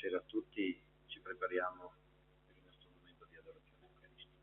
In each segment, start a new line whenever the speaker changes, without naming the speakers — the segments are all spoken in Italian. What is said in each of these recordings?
buonasera a tutti, ci prepariamo per il nostro momento di adorazione eucaristica.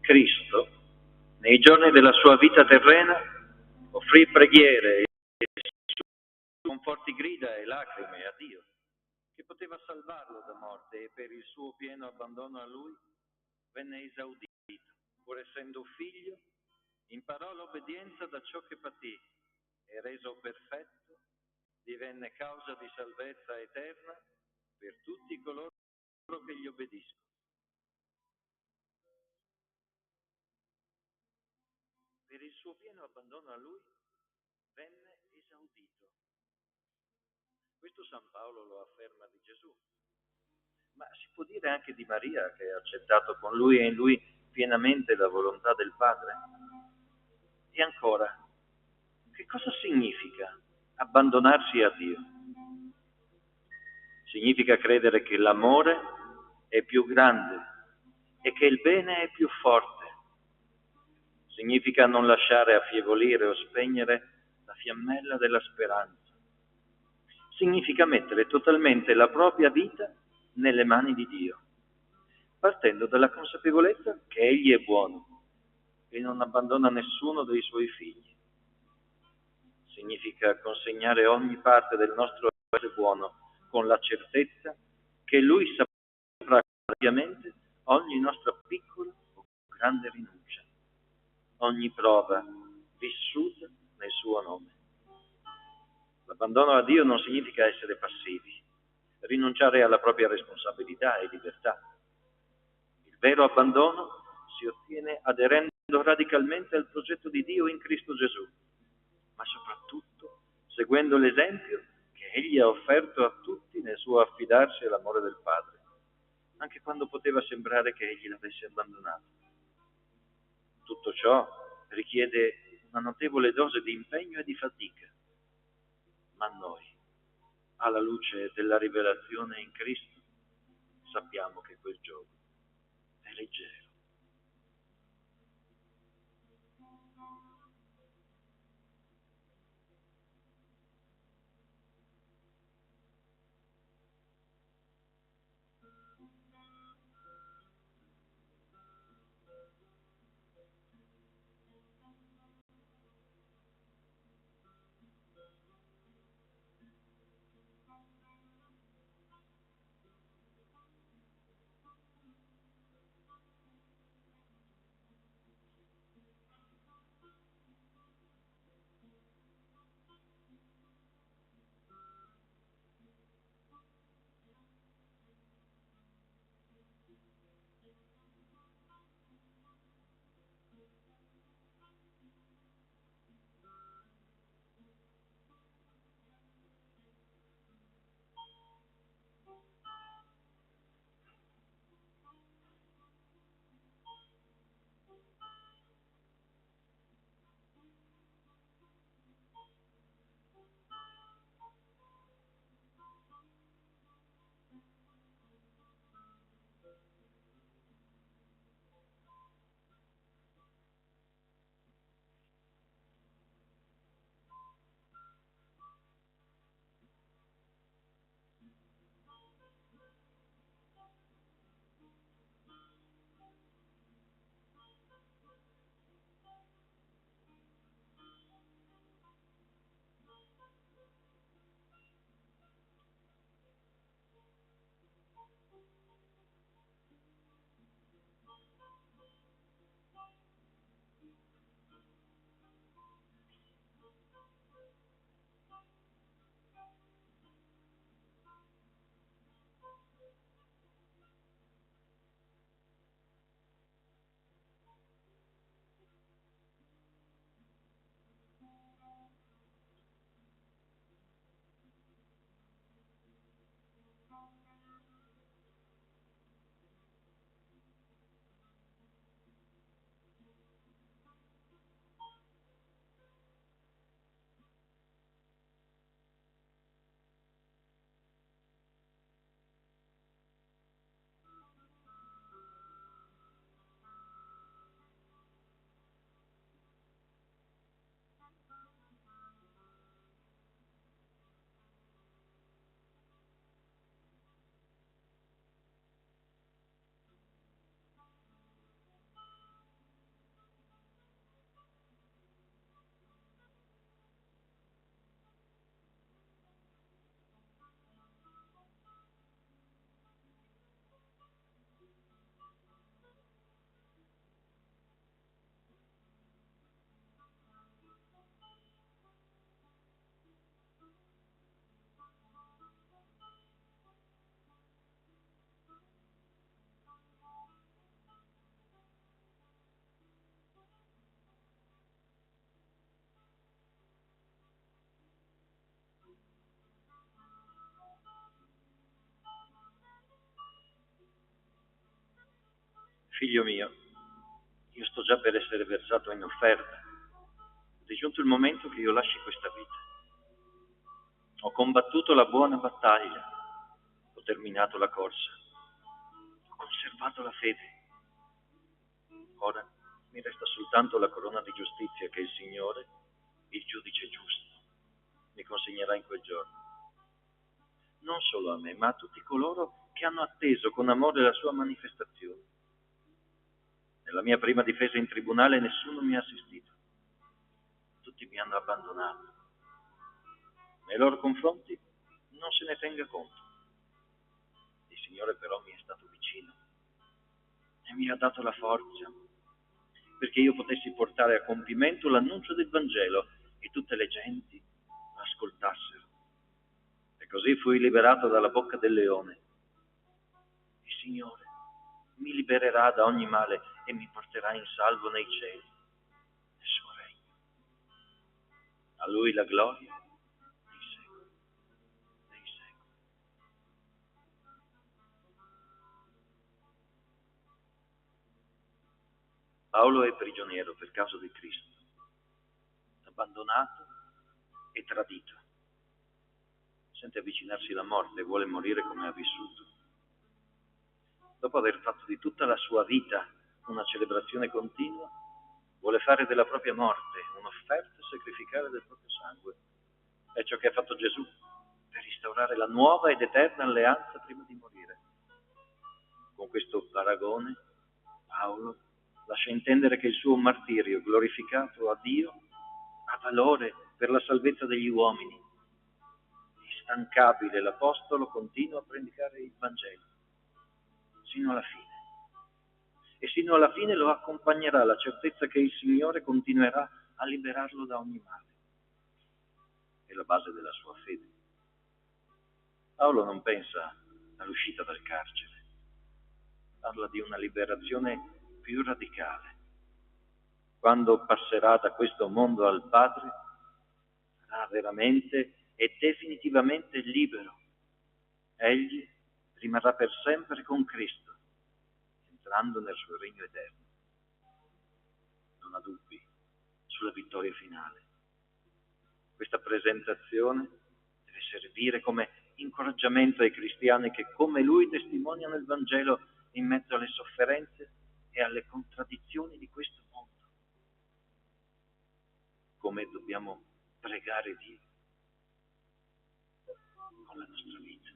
Cristo, nei giorni della sua vita terrena, offrì preghiere con forti grida e lacrime a Dio, che poteva salvarlo da morte, e per il suo pieno abbandono a Lui venne esaudito. Pur essendo figlio, imparò l'obbedienza da ciò che patì e, reso perfetto, divenne causa di salvezza eterna per tutti coloro che gli obbediscono. Per il suo pieno abbandono a Lui venne esaudito. Questo San Paolo lo afferma di Gesù, ma si può dire anche di Maria, che ha accettato con Lui e in Lui pienamente la volontà del Padre. E ancora, che cosa significa abbandonarsi a Dio? Significa credere che l'amore è più grande e che il bene è più forte. Significa non lasciare affievolire o spegnere la fiammella della speranza. Significa mettere totalmente la propria vita nelle mani di Dio, partendo dalla consapevolezza che Egli è buono e non abbandona nessuno dei Suoi figli. Significa consegnare ogni parte del nostro essere buono con la certezza che Lui saprà ovviamente ogni nostra piccola o grande rinuncia, ogni prova vissuta nel Suo nome. L'abbandono a Dio non significa essere passivi, rinunciare alla propria responsabilità e libertà. Il vero abbandono si ottiene aderendo radicalmente al progetto di Dio in Cristo Gesù, ma soprattutto seguendo l'esempio che Egli ha offerto a tutti nel suo affidarsi all'amore del Padre, anche quando poteva sembrare che Egli l'avesse abbandonato. Tutto ciò richiede una notevole dose di impegno e di fatica, ma noi, alla luce della rivelazione in Cristo, sappiamo che quel gioco è leggero. Figlio mio, io sto già per essere versato in offerta. Ed è giunto il momento che io lasci questa vita. Ho combattuto la buona battaglia, ho terminato la corsa, ho conservato la fede. Ora mi resta soltanto la corona di giustizia che il Signore, il giudice giusto, mi consegnerà in quel giorno. Non solo a me, ma a tutti coloro che hanno atteso con amore la sua manifestazione. Nella mia prima difesa in tribunale nessuno mi ha assistito. Tutti mi hanno abbandonato. Nei loro confronti non se ne tenga conto. Il Signore però mi è stato vicino e mi ha dato la forza perché io potessi portare a compimento l'annuncio del Vangelo e tutte le genti lo ascoltassero. E così fui liberato dalla bocca del leone. Il Signore mi libererà da ogni male e mi porterà in salvo nei cieli, nel suo regno. A Lui la gloria nei secoli, nei secoli. Paolo è prigioniero per causa di Cristo, abbandonato e tradito. Sente avvicinarsi la morte e vuole morire come ha vissuto. Dopo aver fatto di tutta la sua vita una celebrazione continua, vuole fare della propria morte un'offerta e sacrificare del proprio sangue. È ciò che ha fatto Gesù per instaurare la nuova ed eterna alleanza prima di morire. Con questo paragone, Paolo lascia intendere che il suo martirio glorificato a Dio ha valore per la salvezza degli uomini. Instancabile, l'Apostolo continua a predicare il Vangelo sino alla fine. E sino alla fine lo accompagnerà la certezza che il Signore continuerà a liberarlo da ogni male. È la base della sua fede. Paolo non pensa all'uscita dal carcere, parla di una liberazione più radicale. Quando passerà da questo mondo al Padre, sarà veramente e definitivamente libero. Egli rimarrà per sempre con Cristo, entrando nel suo regno eterno. Non ha dubbi sulla vittoria finale. Questa presentazione deve servire come incoraggiamento ai cristiani che, come lui, testimoniano il Vangelo in mezzo alle sofferenze e alle contraddizioni di questo mondo. Come dobbiamo pregare Dio con la nostra vita.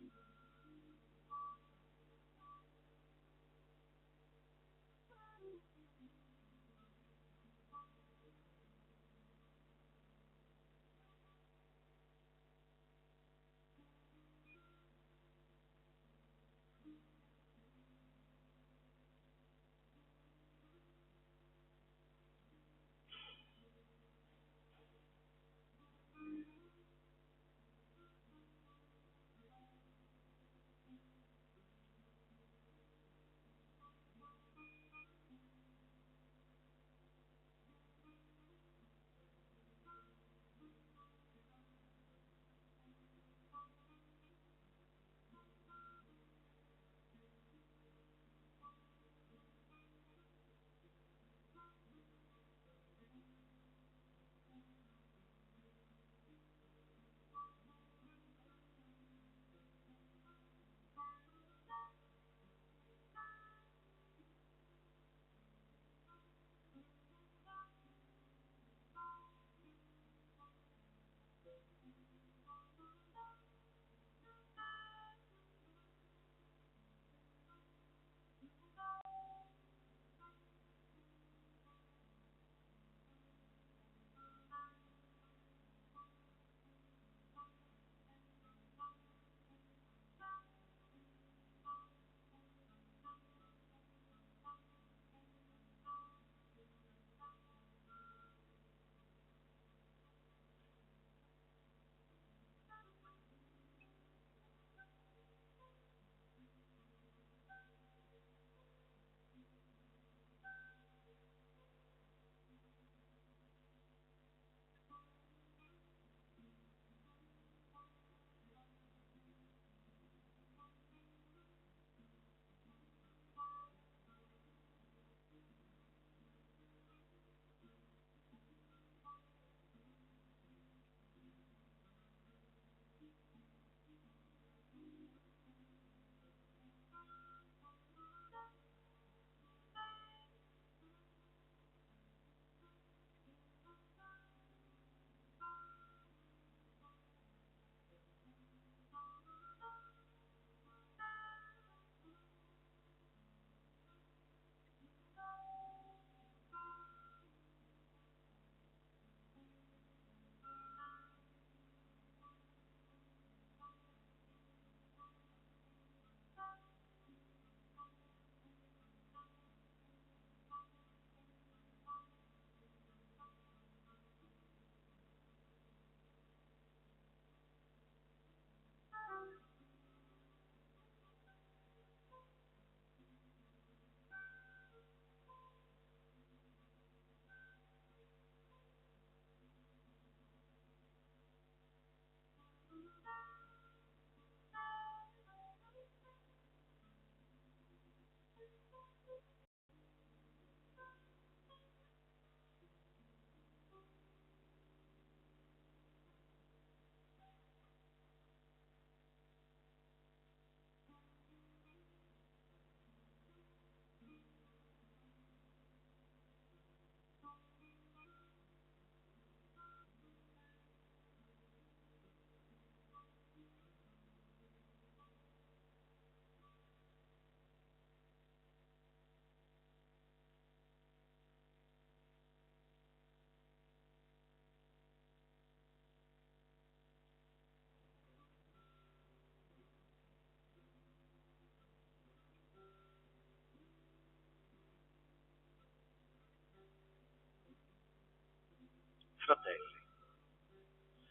Fratelli,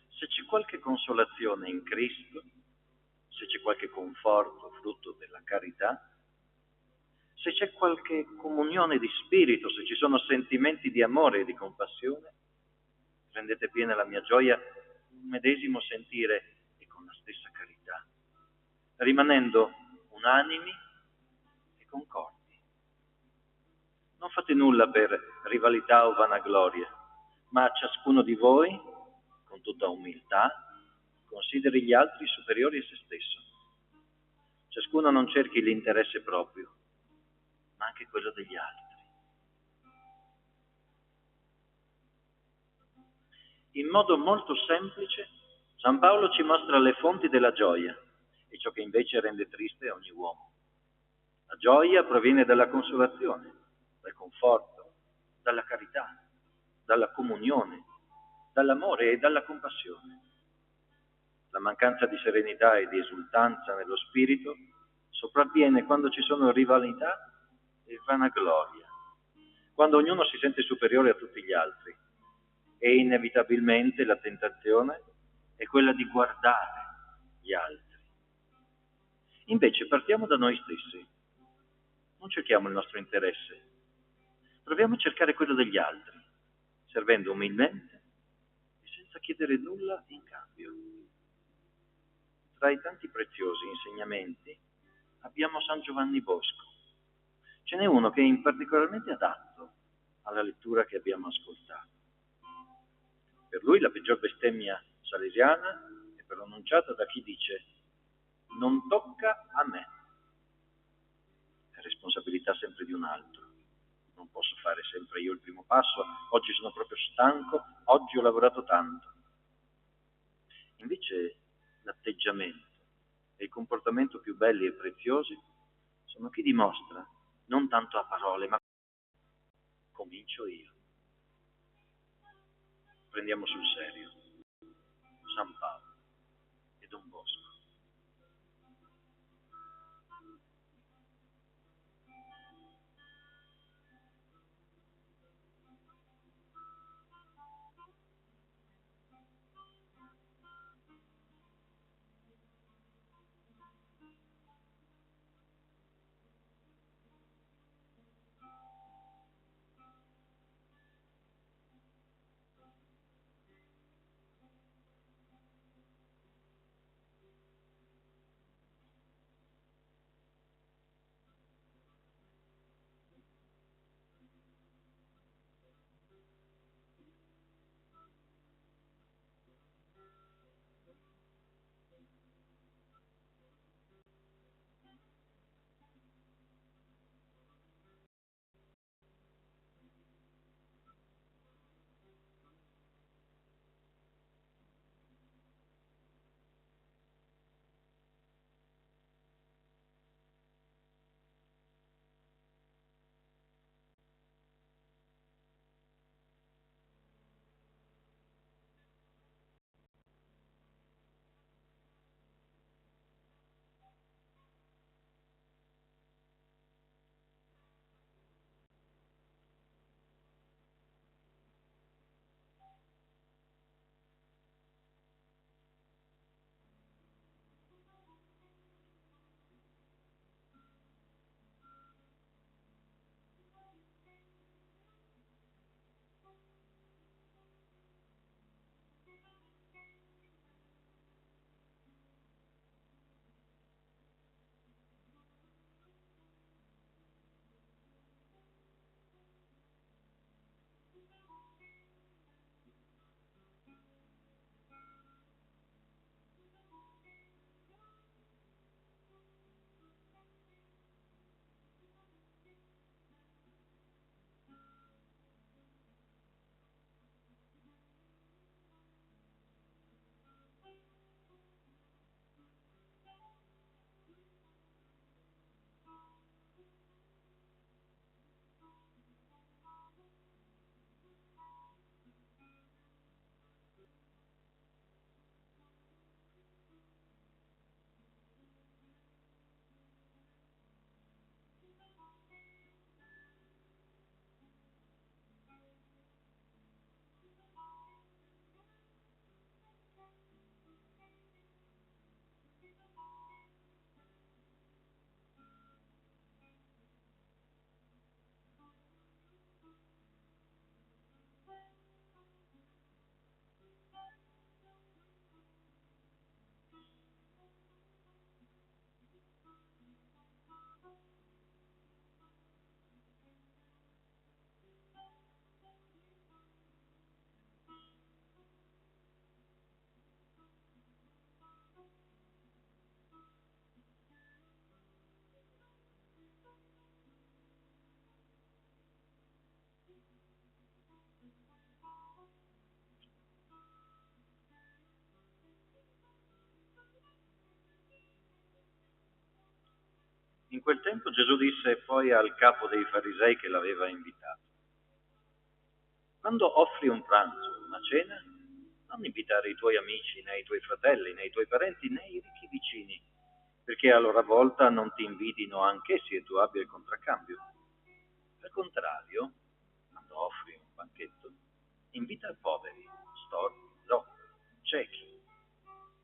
se c'è qualche consolazione in Cristo, se c'è qualche conforto frutto della carità, se c'è qualche comunione di spirito, se ci sono sentimenti di amore e di compassione, rendete piena la mia gioia un medesimo sentire e con la stessa carità, rimanendo unanimi e concordi. Non fate nulla per rivalità o vanagloria, ma ciascuno di voi, con tutta umiltà, consideri gli altri superiori a se stesso. Ciascuno non cerchi l'interesse proprio, ma anche quello degli altri. In modo molto semplice, San Paolo ci mostra le fonti della gioia e ciò che invece rende triste ogni uomo. La gioia proviene dalla consolazione, dal conforto, dalla carità, dalla comunione, dall'amore e dalla compassione. La mancanza di serenità e di esultanza nello spirito sopravviene quando ci sono rivalità e vanagloria, quando ognuno si sente superiore a tutti gli altri e inevitabilmente la tentazione è quella di guardare gli altri. Invece partiamo da noi stessi, non cerchiamo il nostro interesse, proviamo a cercare quello degli altri, servendo umilmente e senza chiedere nulla in cambio. Tra i tanti preziosi insegnamenti abbiamo San Giovanni Bosco. Ce n'è uno che è particolarmente adatto alla lettura che abbiamo ascoltato. Per lui la peggior bestemmia salesiana è pronunciata da chi dice «non tocca a me». È responsabilità sempre di un altro. Non posso fare sempre io il primo passo, oggi sono proprio stanco, oggi ho lavorato tanto. Invece l'atteggiamento e il comportamento più belli e preziosi sono chi dimostra, non tanto a parole, ma comincio io. Prendiamo sul serio San Paolo e Don Bosco. In quel tempo Gesù disse poi al capo dei farisei che l'aveva invitato: quando offri un pranzo, una cena, non invitare i tuoi amici, né i tuoi fratelli, né i tuoi parenti, né i ricchi vicini, perché a loro volta non ti invitino anch'essi e tu abbia il contraccambio. Al contrario, quando offri un banchetto, invita poveri, storpi, zoppi, ciechi,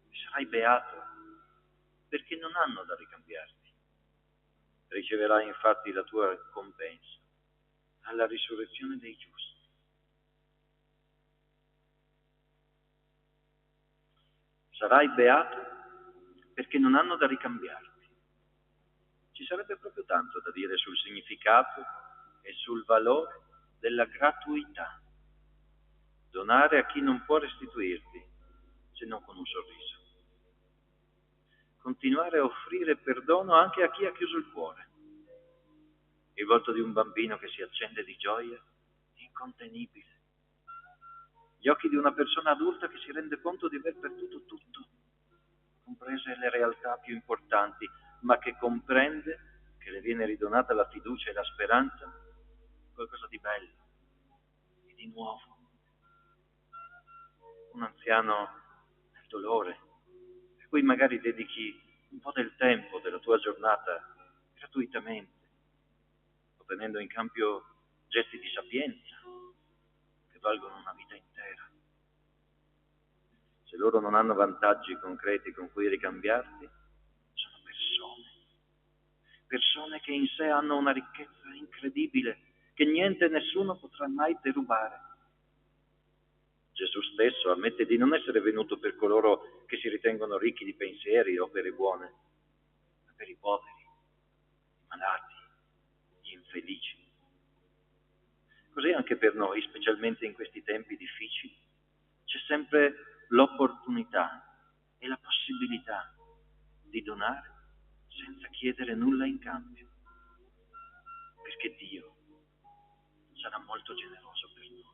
e sarai beato, perché non hanno da ricambiarti. Riceverai infatti la tua ricompensa alla risurrezione dei giusti. Sarai beato perché non hanno da ricambiarti. Ci sarebbe proprio tanto da dire sul significato e sul valore della gratuità. Donare a chi non può restituirti, se non con un sorriso. Continuare a offrire perdono anche a chi ha chiuso il cuore. Il volto di un bambino che si accende di gioia è incontenibile. Gli occhi di una persona adulta che si rende conto di aver perduto tutto, comprese le realtà più importanti, ma che comprende che le viene ridonata la fiducia e la speranza, qualcosa di bello e di nuovo. Un anziano nel dolore, per cui magari dedichi un po' del tempo della tua giornata gratuitamente, ottenendo in cambio gesti di sapienza che valgono una vita intera. Se loro non hanno vantaggi concreti con cui ricambiarti, sono persone che in sé hanno una ricchezza incredibile, che niente e nessuno potrà mai derubare. Gesù stesso ammette di non essere venuto per coloro che si ritengono ricchi di pensieri e opere buone, ma per i poveri, i malati, gli infelici. Così anche per noi, specialmente in questi tempi difficili, c'è sempre l'opportunità e la possibilità di donare senza chiedere nulla in cambio, perché Dio sarà molto generoso per noi.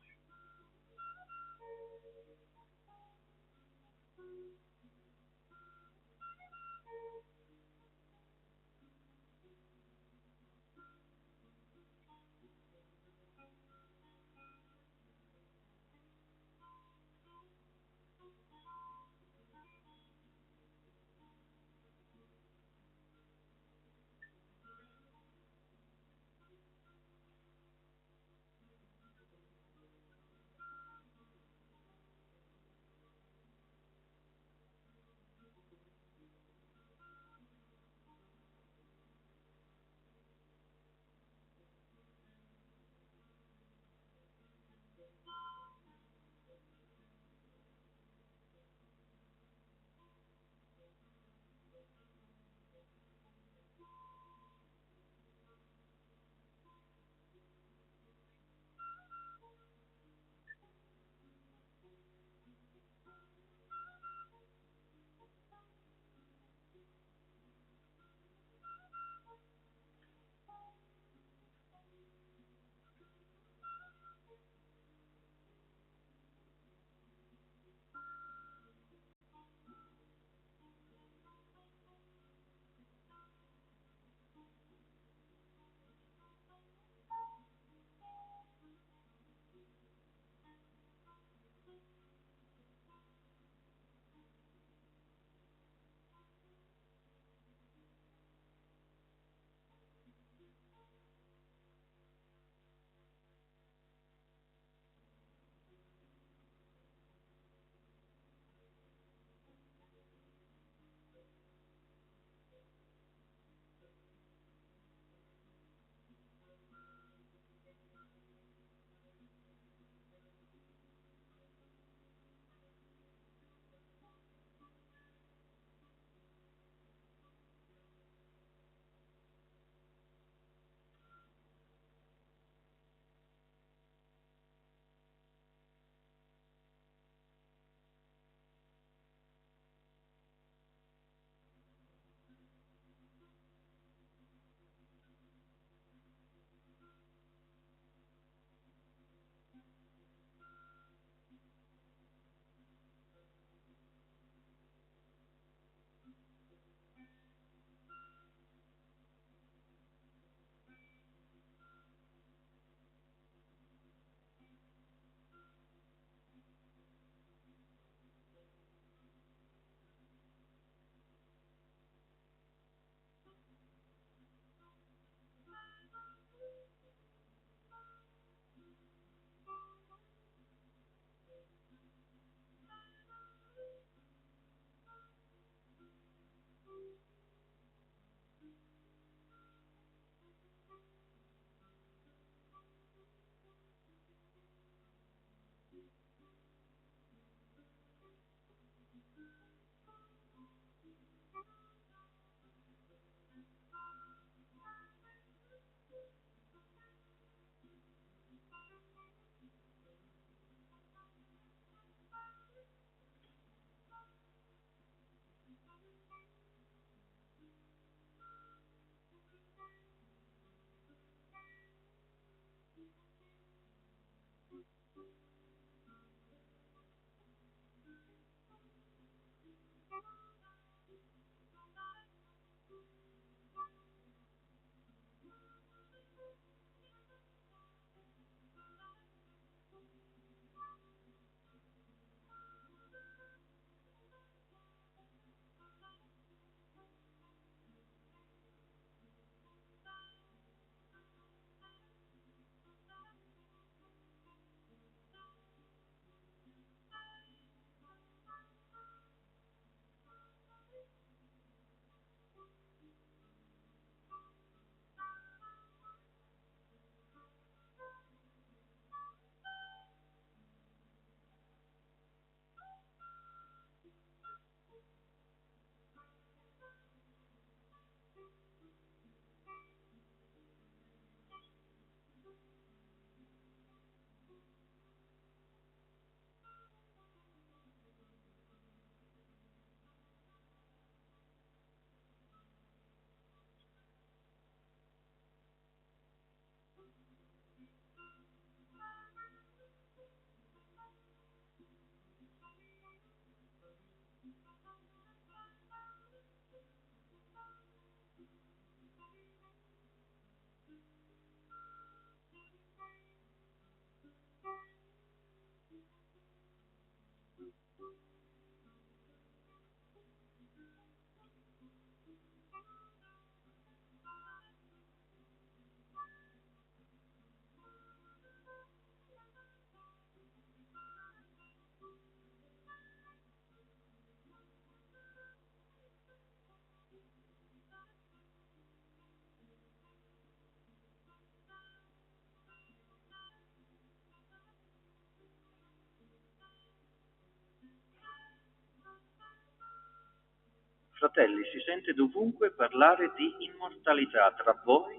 Fratelli, si sente dovunque parlare di immortalità tra voi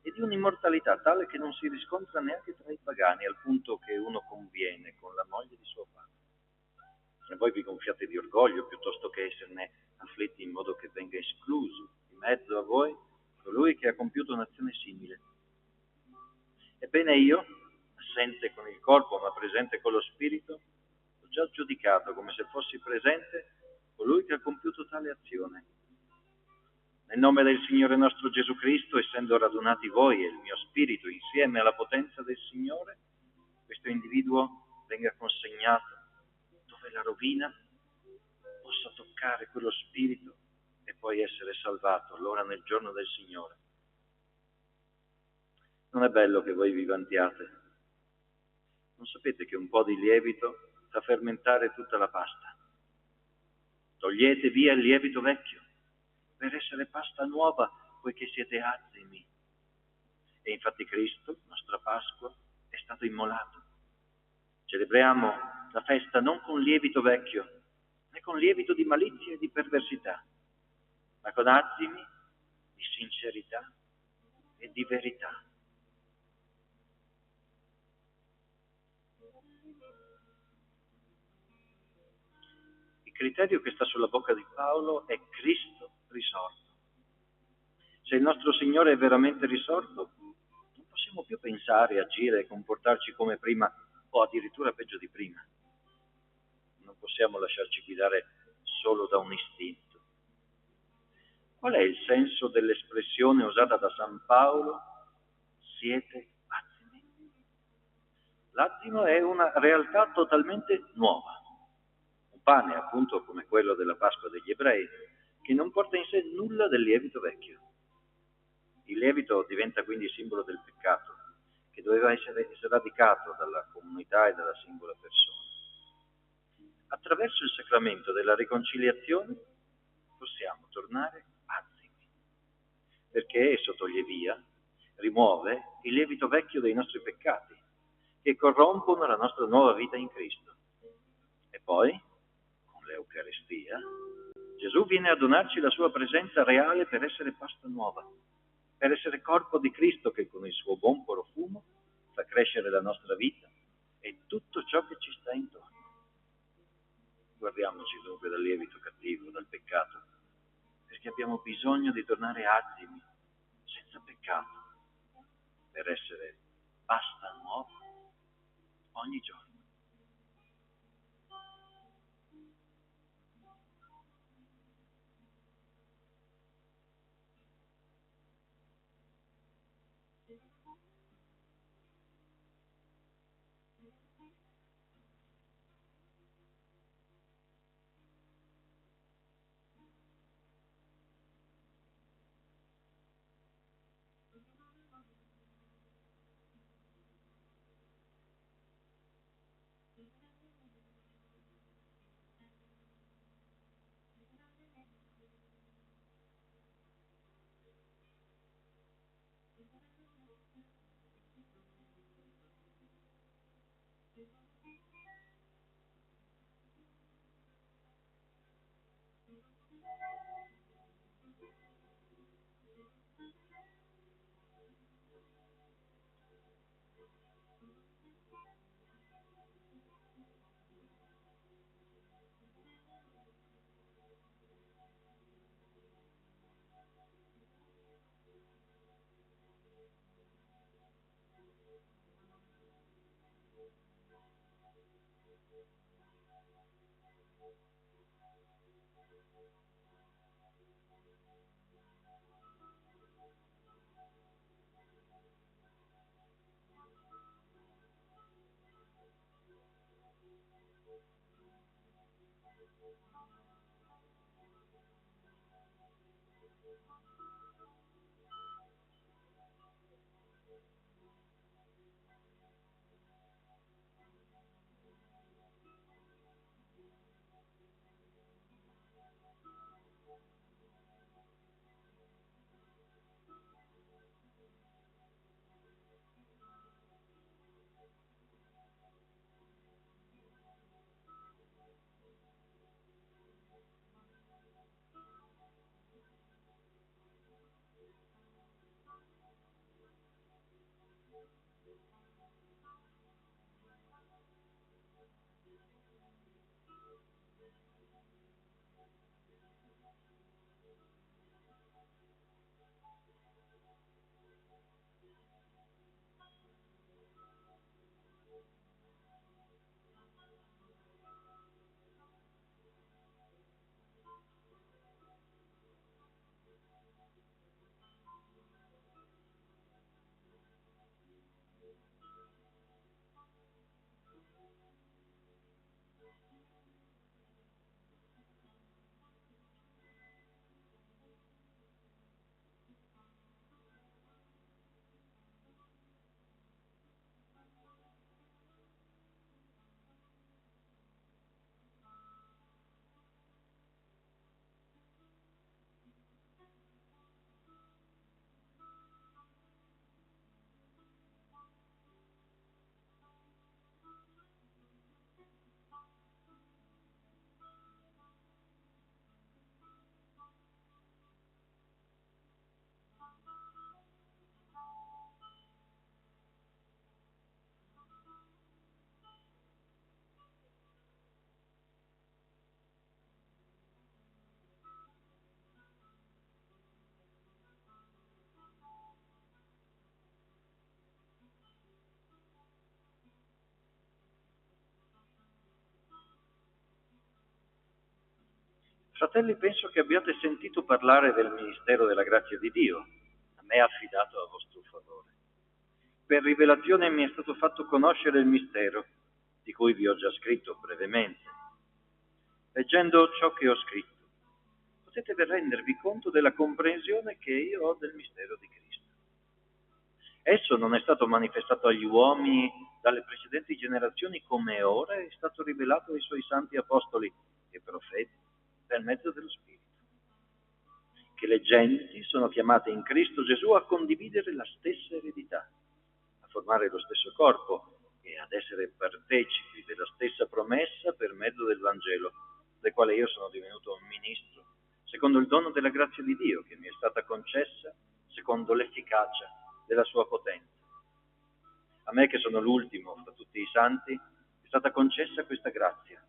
e di un'immortalità tale che non si riscontra neanche tra i pagani, al punto che uno conviene con la moglie di suo padre. E voi vi gonfiate di orgoglio piuttosto che esserne afflitti in modo che venga escluso di mezzo a voi colui che ha compiuto un'azione simile. Ebbene io, assente con il corpo ma presente con lo spirito, ho già giudicato come se fossi presente colui che ha compiuto tale azione. Nel nome del Signore nostro Gesù Cristo, essendo radunati voi e il mio spirito insieme alla potenza del Signore, questo individuo venga consegnato dove la rovina possa toccare quello spirito e poi essere salvato allora nel giorno del Signore. Non è bello che voi vi vantiate. Non sapete che un po' di lievito fa fermentare tutta la pasta. Togliete via il lievito vecchio per essere pasta nuova, poiché siete azimi. E infatti Cristo, nostra Pasqua, è stato immolato. Celebriamo la festa non con lievito vecchio, né con lievito di malizia e di perversità, ma con azimi di sincerità e di verità. Il criterio che sta sulla bocca di Paolo è Cristo risorto. Se il nostro Signore è veramente risorto, non possiamo più pensare, agire e comportarci come prima o addirittura peggio di prima. Non possiamo lasciarci guidare solo da un istinto. Qual è il senso dell'espressione usata da San Paolo? Siete azimi. L'azimo è una realtà totalmente nuova. Un pane, appunto, come quello della Pasqua degli ebrei, che non porta in sé nulla del lievito vecchio. Il lievito diventa quindi simbolo del peccato, che doveva essere sradicato dalla comunità e dalla singola persona. Attraverso il sacramento della riconciliazione possiamo tornare azimi, perché esso toglie via, rimuove il lievito vecchio dei nostri peccati, che corrompono la nostra nuova vita in Cristo. E poi, con l'Eucaristia, Gesù viene a donarci la sua presenza reale per essere pasta nuova, per essere corpo di Cristo che con il suo buon profumo fa crescere la nostra vita e tutto ciò che ci sta intorno. Guardiamoci dunque dal lievito cattivo, dal peccato, perché abbiamo bisogno di tornare azimi, senza peccato, per essere pasta nuova ogni giorno. Fratelli, penso che abbiate sentito parlare del ministero della grazia di Dio, a me affidato a vostro favore. Per rivelazione mi è stato fatto conoscere il mistero, di cui vi ho già scritto brevemente. Leggendo ciò che ho scritto, potete rendervi conto della comprensione che io ho del mistero di Cristo. Esso non è stato manifestato agli uomini dalle precedenti generazioni come ora è stato rivelato ai suoi santi apostoli e profeti per mezzo dello Spirito. Che le genti sono chiamate in Cristo Gesù a condividere la stessa eredità, a formare lo stesso corpo e ad essere partecipi della stessa promessa per mezzo del Vangelo, del quale io sono divenuto un ministro, secondo il dono della grazia di Dio che mi è stata concessa, secondo l'efficacia della sua potenza. A me, che sono l'ultimo fra tutti i santi, è stata concessa questa grazia: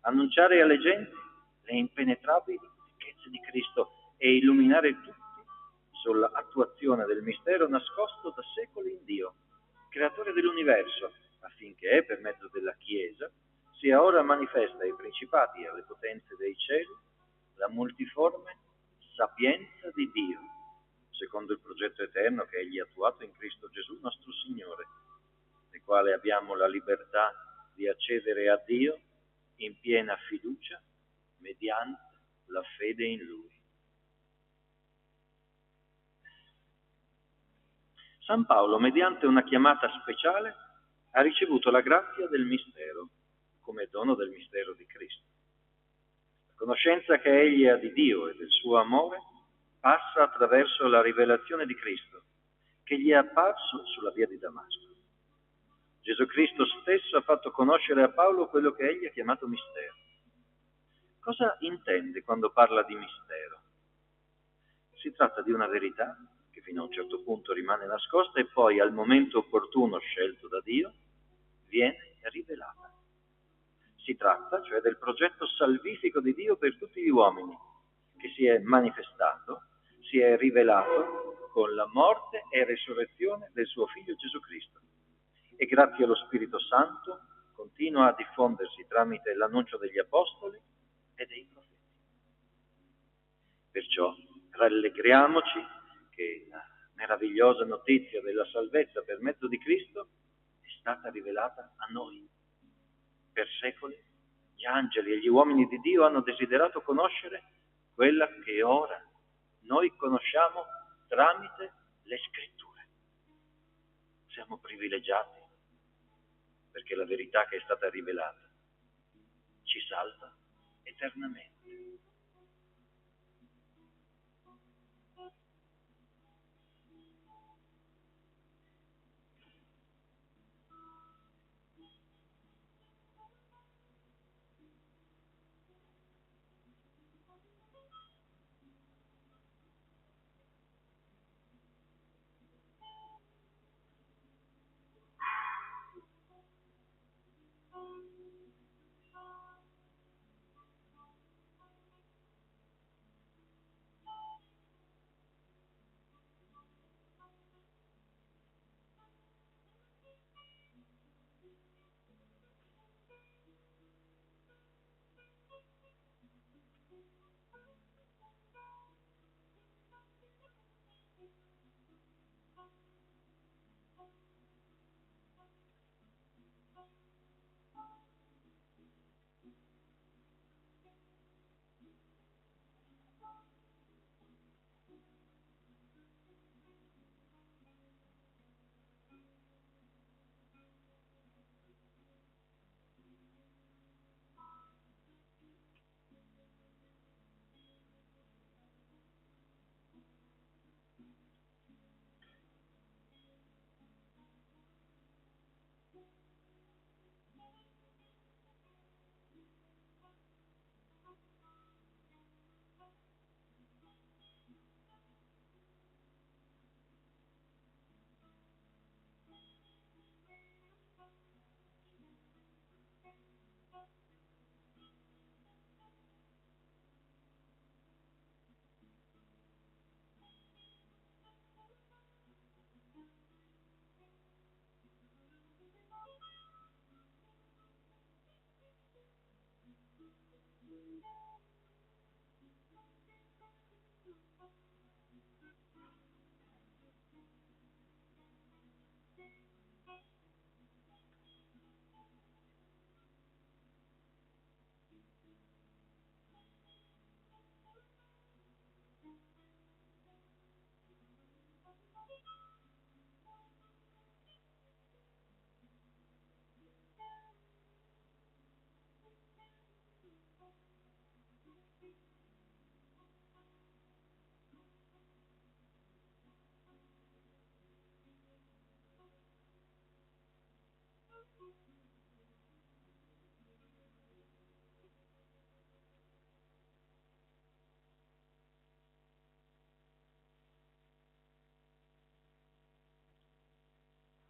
annunciare alle genti le impenetrabili ricchezze di Cristo e illuminare tutti sull'attuazione del mistero nascosto da secoli in Dio, creatore dell'universo, affinché, per mezzo della Chiesa, sia ora manifesta ai principati e alle potenze dei cieli la multiforme sapienza di Dio, secondo il progetto eterno che Egli ha attuato in Cristo Gesù nostro Signore, nel quale abbiamo la libertà di accedere a Dio in piena fiducia mediante la fede in Lui. San Paolo, mediante una chiamata speciale, ha ricevuto la grazia del mistero, come dono del mistero di Cristo. La conoscenza che egli ha di Dio e del suo amore passa attraverso la rivelazione di Cristo, che gli è apparso sulla via di Damasco. Gesù Cristo stesso ha fatto conoscere a Paolo quello che egli ha chiamato mistero. Cosa intende quando parla di mistero? Si tratta di una verità che fino a un certo punto rimane nascosta e poi, al momento opportuno scelto da Dio, viene rivelata. Si tratta, cioè, del progetto salvifico di Dio per tutti gli uomini, che si è manifestato, si è rivelato con la morte e resurrezione del suo Figlio Gesù Cristo. E grazie allo Spirito Santo continua a diffondersi tramite l'annuncio degli Apostoli e dei Profeti. Perciò rallegriamoci che la meravigliosa notizia della salvezza per mezzo di Cristo è stata rivelata a noi. Per secoli gli angeli e gli uomini di Dio hanno desiderato conoscere quella che ora noi conosciamo tramite le Scritture. Siamo privilegiati perché la verità che è stata rivelata ci salva eternamente.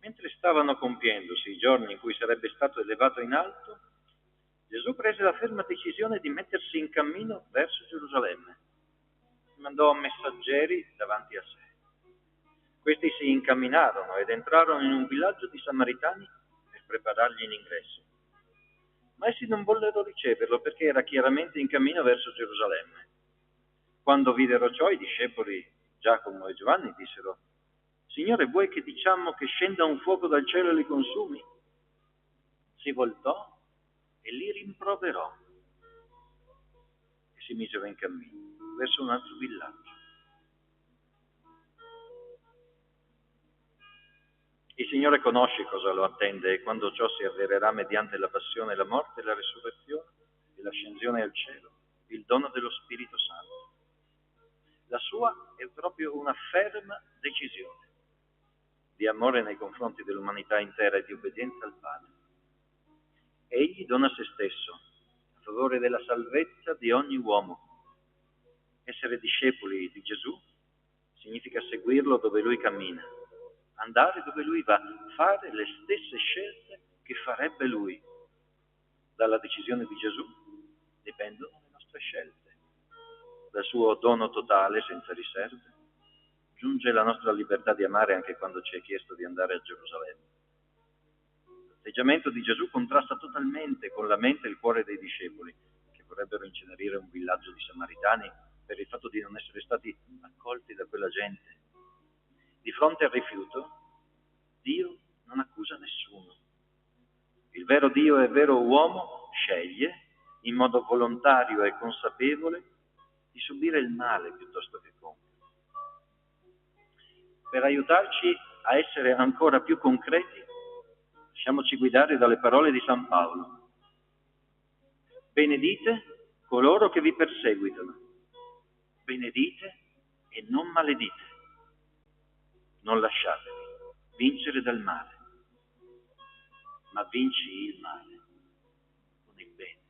Mentre stavano compiendosi i giorni in cui sarebbe stato elevato in alto, Gesù prese la ferma decisione di mettersi in cammino verso Gerusalemme. Mandò messaggeri davanti a sé. Questi si incamminarono ed entrarono in un villaggio di Samaritani per preparargli l'ingresso. Ma essi non vollero riceverlo perché era chiaramente in cammino verso Gerusalemme. Quando videro ciò, i discepoli Giacomo e Giovanni dissero: Signore, vuoi che diciamo che scenda un fuoco dal cielo e li consumi? Si voltò e li rimproverò e si misero in cammino verso un altro villaggio. Il Signore conosce cosa lo attende e quando ciò si avvererà mediante la passione, la morte, la resurrezione e l'ascensione al cielo, il dono dello Spirito Santo. La sua è proprio una ferma decisione di amore nei confronti dell'umanità intera e di obbedienza al Padre. Egli dona se stesso a favore della salvezza di ogni uomo. Essere discepoli di Gesù significa seguirlo dove lui cammina, andare dove lui va, fare le stesse scelte che farebbe lui. Dalla decisione di Gesù dipendono le nostre scelte. Dal suo dono totale, senza riserve, giunge la nostra libertà di amare anche quando ci è chiesto di andare a Gerusalemme. L'atteggiamento di Gesù contrasta totalmente con la mente e il cuore dei discepoli, che vorrebbero incenerire un villaggio di Samaritani per il fatto di non essere stati accolti da quella gente. Di fronte al rifiuto, Dio non accusa nessuno. Il vero Dio e vero uomo sceglie, in modo volontario e consapevole, di subire il male piuttosto che compiere. Per aiutarci a essere ancora più concreti, lasciamoci guidare dalle parole di San Paolo. Benedite coloro che vi perseguitano, benedite e non maledite. Non lasciatevi vincere dal male, ma vinci il male con il bene.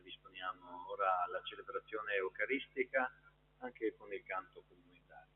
Disponiamo ora alla celebrazione eucaristica anche con il canto comunitario.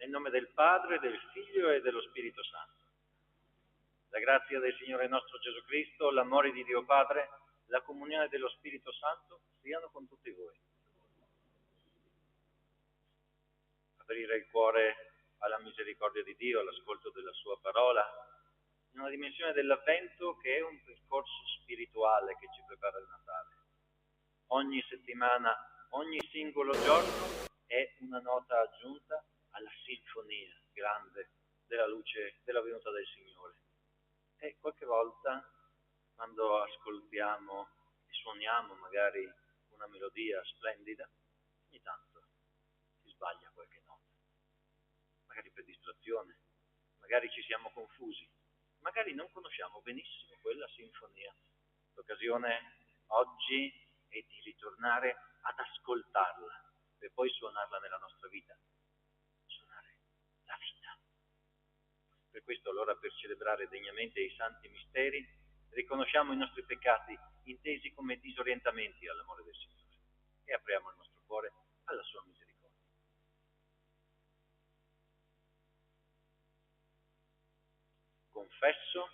Nel nome del Padre, del Figlio e dello Spirito Santo. La grazia del Signore nostro Gesù Cristo, l'amore di Dio Padre, la comunione dello Spirito Santo siano con tutti voi. Aprire il cuore alla misericordia di Dio, all'ascolto della sua parola, in una dimensione dell'Avvento che è un percorso spirituale che ci prepara il Natale. Ogni settimana, ogni singolo giorno è una nota aggiunta alla sinfonia grande della luce della venuta del Signore. E qualche volta, quando ascoltiamo e suoniamo magari una melodia splendida, ogni tanto si sbaglia qualche nota, magari per distrazione, magari ci siamo confusi, magari non conosciamo benissimo quella sinfonia. L'occasione oggi è di ritornare ad ascoltarla per poi suonarla nella nostra vita, suonare la vita. Per questo allora, per celebrare degnamente i santi misteri, riconosciamo i nostri peccati intesi come disorientamenti all'amore del Signore e apriamo il nostro cuore alla sua misericordia. Confesso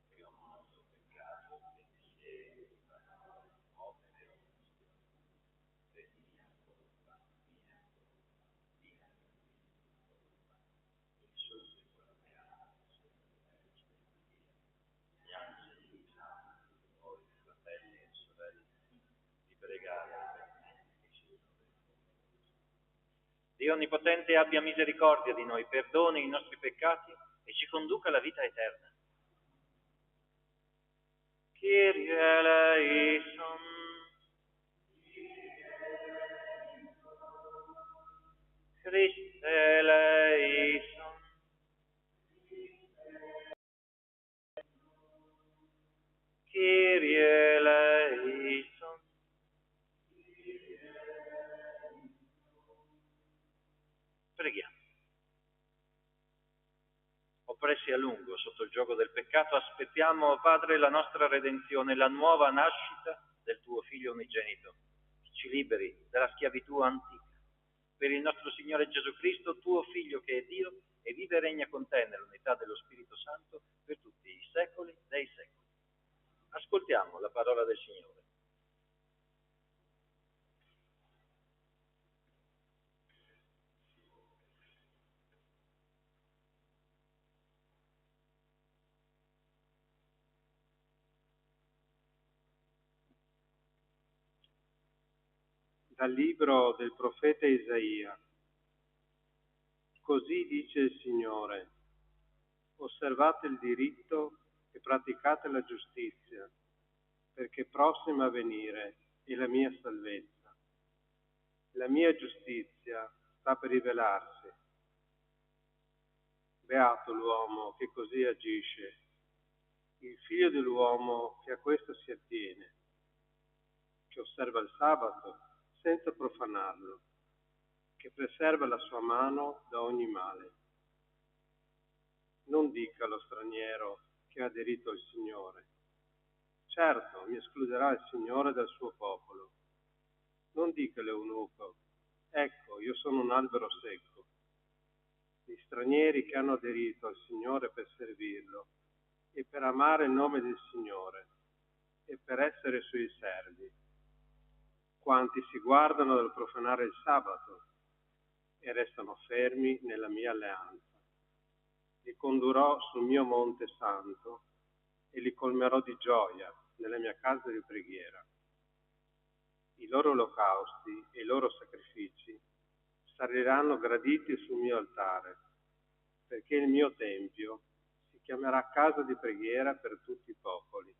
che ho molto peccato pensieri, parole, opere, per mia colpa, insulti, gli angeli, voi fratelli e sorelle, di pregare per me. Dio Onnipotente abbia misericordia di noi, perdoni i nostri peccati e ci conduca alla vita eterna. Kyrie eleison. Christe eleison. Kyrie eleison. Preghiamo. Oppressi a lungo sotto il giogo del peccato, aspettiamo, Padre, la nostra redenzione, la nuova nascita del tuo Figlio unigenito, che ci liberi dalla schiavitù antica. Per il nostro Signore Gesù Cristo, tuo Figlio che è Dio, e vive e regna con te nell'unità dello Spirito Santo per tutti i secoli dei secoli. Ascoltiamo la parola del Signore.
Dal libro del profeta Isaia. Così dice il Signore: osservate il diritto e praticate la giustizia, perché prossima a venire è la mia salvezza. La mia giustizia sta per rivelarsi. Beato l'uomo che così agisce, il figlio dell'uomo che a questo si attiene, che osserva il sabato senza profanarlo, che preserva la sua mano da ogni male. Non dica allo straniero che ha aderito al Signore: certo, mi escluderà il Signore dal suo popolo. Non dica all'eunuco: ecco, io sono un albero secco. Gli stranieri che hanno aderito al Signore per servirlo e per amare il nome del Signore e per essere suoi servi, quanti si guardano dal profanare il sabato e restano fermi nella mia alleanza. Li condurrò sul mio monte santo e li colmerò di gioia nella mia casa di preghiera. I loro olocausti e i loro sacrifici saliranno graditi sul mio altare, perché il mio tempio si chiamerà casa di preghiera per tutti i popoli.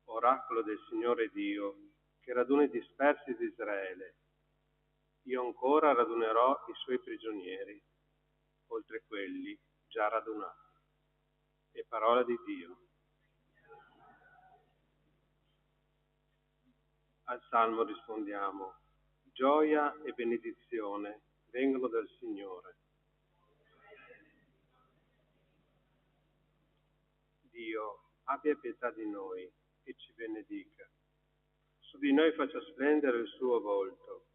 Oracolo del Signore Dio, che raduna i dispersi di Israele. Io ancora radunerò i suoi prigionieri, oltre quelli già radunati. È parola di Dio. Al Salmo rispondiamo: gioia e benedizione vengono dal Signore. Dio abbia pietà di noi e ci benedica. Su di noi faccia splendere il suo volto,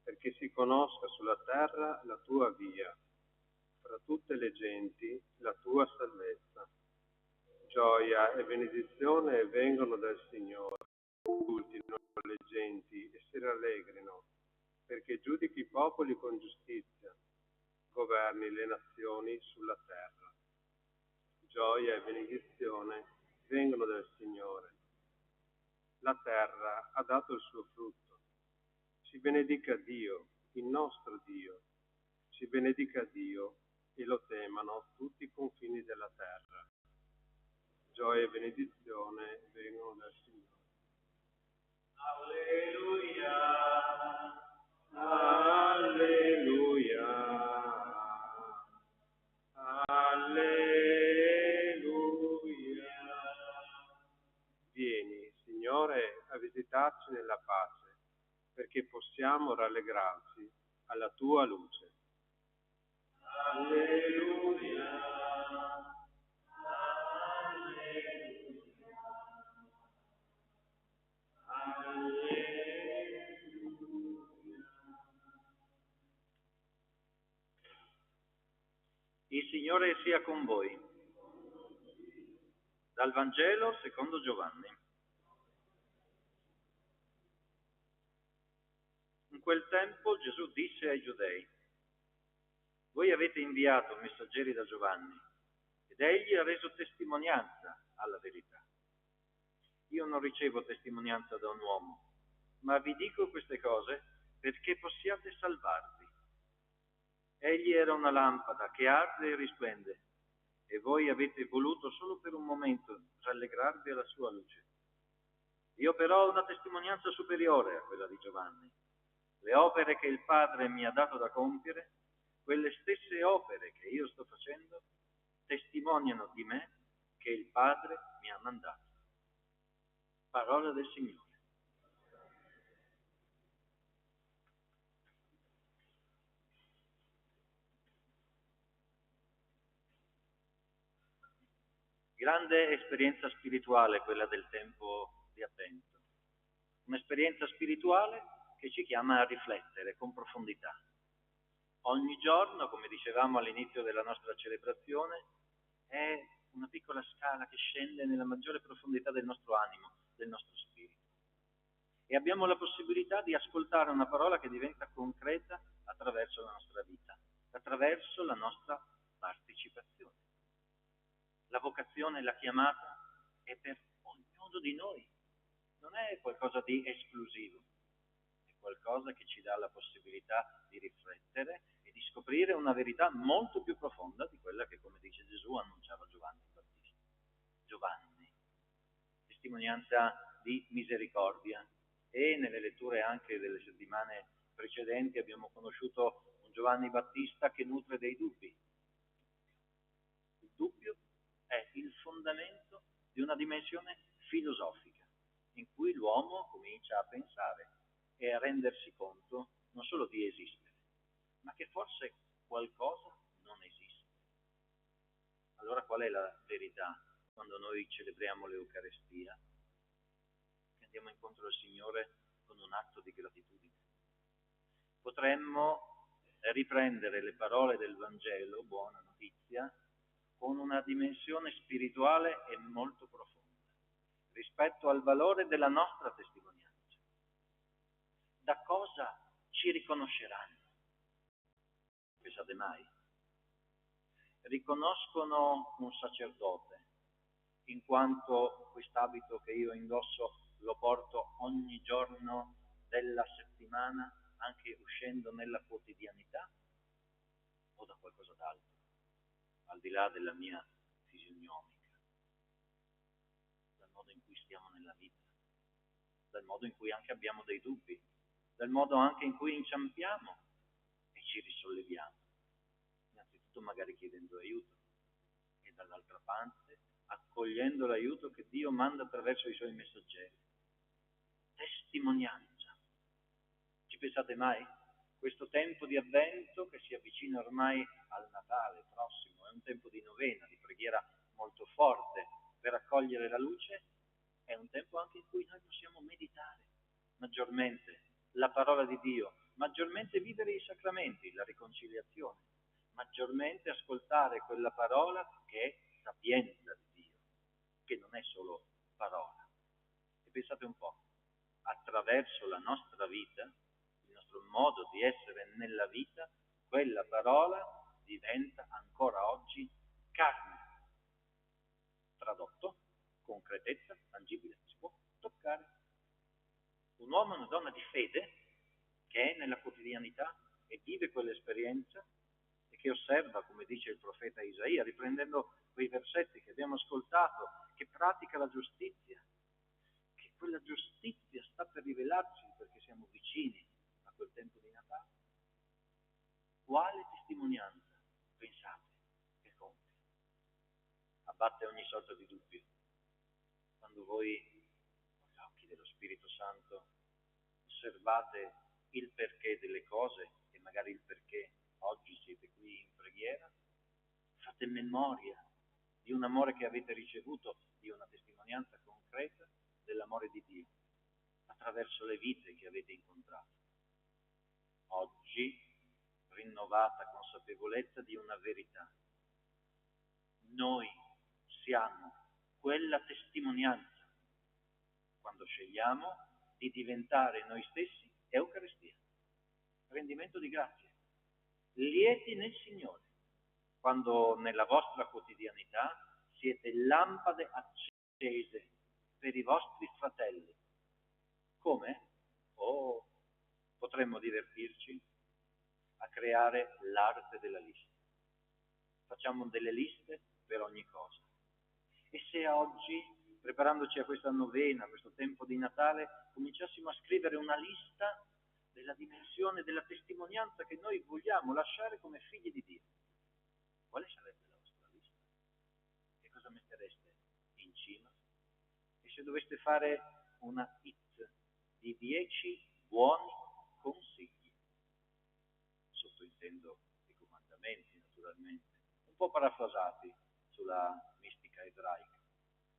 perché si conosca sulla terra la tua via, fra tutte le genti la tua salvezza. Gioia e benedizione vengono dal Signore. Esultino le genti e si rallegrino, perché giudichi i popoli con giustizia, governi le nazioni sulla terra. Gioia e benedizione vengono dal Signore. La terra ha dato il suo frutto. Ci benedica Dio, il nostro Dio. Ci benedica Dio e lo temano tutti i confini della terra. Gioia e benedizione vengono dal Signore. Alleluia, alleluia, alleluia. Vieni, Signore, a visitarci nella pace, perché possiamo rallegrarci alla tua luce.
Alleluia. Il Signore sia con voi. Dal Vangelo secondo Giovanni. In quel tempo Gesù disse ai Giudei: voi avete inviato messaggeri da Giovanni, ed egli ha reso testimonianza alla verità. Io non ricevo testimonianza da un uomo, ma vi dico queste cose perché possiate salvarvi. Egli era una lampada che arde e risplende, e voi avete voluto solo per un momento rallegrarvi alla sua luce. Io però ho una testimonianza superiore a quella di Giovanni. Le opere che il Padre mi ha dato da compiere, quelle stesse opere che io sto facendo, testimoniano di me che il Padre mi ha mandato. Parola del Signore. Grande esperienza spirituale quella del tempo di Avvento. Un'esperienza spirituale che ci chiama a riflettere con profondità. Ogni giorno, come dicevamo all'inizio della nostra celebrazione, è una piccola scala che scende nella maggiore profondità del nostro animo, del nostro spirito. E abbiamo la possibilità di ascoltare una parola che diventa concreta attraverso la nostra vita, attraverso la nostra partecipazione. La vocazione, la chiamata è per ognuno di noi, non è qualcosa di esclusivo, è qualcosa che ci dà la possibilità di riflettere e di scoprire una verità molto più profonda di quella che, come dice Gesù, annunciava Giovanni il Battista. Giovanni, testimonianza di misericordia, e nelle letture anche delle settimane precedenti abbiamo conosciuto un Giovanni Battista che nutre dei dubbi. Il dubbio è il fondamento di una dimensione filosofica, in cui l'uomo comincia a pensare e a rendersi conto non solo di esistere, ma che forse qualcosa non esiste. Allora qual è la verità quando noi celebriamo l'Eucarestia? Che andiamo incontro al Signore con un atto di gratitudine. Potremmo riprendere le parole del Vangelo, buona notizia, con una dimensione spirituale e molto profonda, rispetto al valore della nostra testimonianza. Da cosa ci riconosceranno? Pensate mai? Riconoscono un sacerdote, in quanto quest'abito che io indosso lo porto ogni giorno della settimana, anche uscendo nella quotidianità, o da qualcosa d'altro, al di là della mia fisionomica, dal modo in cui stiamo nella vita, dal modo in cui anche abbiamo dei dubbi, dal modo anche in cui inciampiamo e ci risolleviamo, innanzitutto magari chiedendo aiuto e dall'altra parte accogliendo l'aiuto che Dio manda attraverso i suoi messaggeri. Testimonianza. Ci pensate mai? Questo tempo di Avvento che si avvicina ormai al Natale prossimo, è un tempo di novena, di preghiera molto forte per accogliere la luce, è un tempo anche in cui noi possiamo meditare maggiormente la parola di Dio, maggiormente vivere i sacramenti, la riconciliazione, maggiormente ascoltare quella parola che è sapienza di Dio, che non è solo parola. E pensate un po', attraverso la nostra vita, il nostro modo di essere nella vita, quella parola diventa ancora oggi carne. Tradotto, concretezza, tangibile, si può toccare. Un uomo e una donna di fede che è nella quotidianità e vive quell'esperienza e che osserva, come dice il profeta Isaia, riprendendo quei versetti che abbiamo ascoltato, che pratica la giustizia, che quella giustizia sta per rivelarsi perché siamo vicini a quel tempo di Natale. Quale testimonianza, pensate, che compie? Abbatte ogni sorta di dubbio. Quando voi, con gli occhi dello Spirito Santo, osservate il perché delle cose e magari il perché oggi siete qui in preghiera, fate memoria di un amore che avete ricevuto, di una testimonianza concreta dell'amore di Dio, attraverso le vite che avete incontrato. Oggi, rinnovata consapevolezza di una verità. Noi siamo quella testimonianza quando scegliamo di diventare noi stessi Eucaristia, rendimento di grazie, lieti nel Signore, quando nella vostra quotidianità siete lampade accese per i vostri fratelli. Come? Oh, potremmo divertirci a creare l'arte della lista. Facciamo delle liste per ogni cosa. E se oggi, preparandoci a questa novena, a questo tempo di Natale, cominciassimo a scrivere una lista della dimensione della testimonianza che noi vogliamo lasciare come figli di Dio, quale sarebbe la vostra lista? Che cosa mettereste in cima? E se doveste fare una hit di 10 buoni consigli, sottointendo i comandamenti naturalmente, un po' parafrasati sulla mistica ebraica,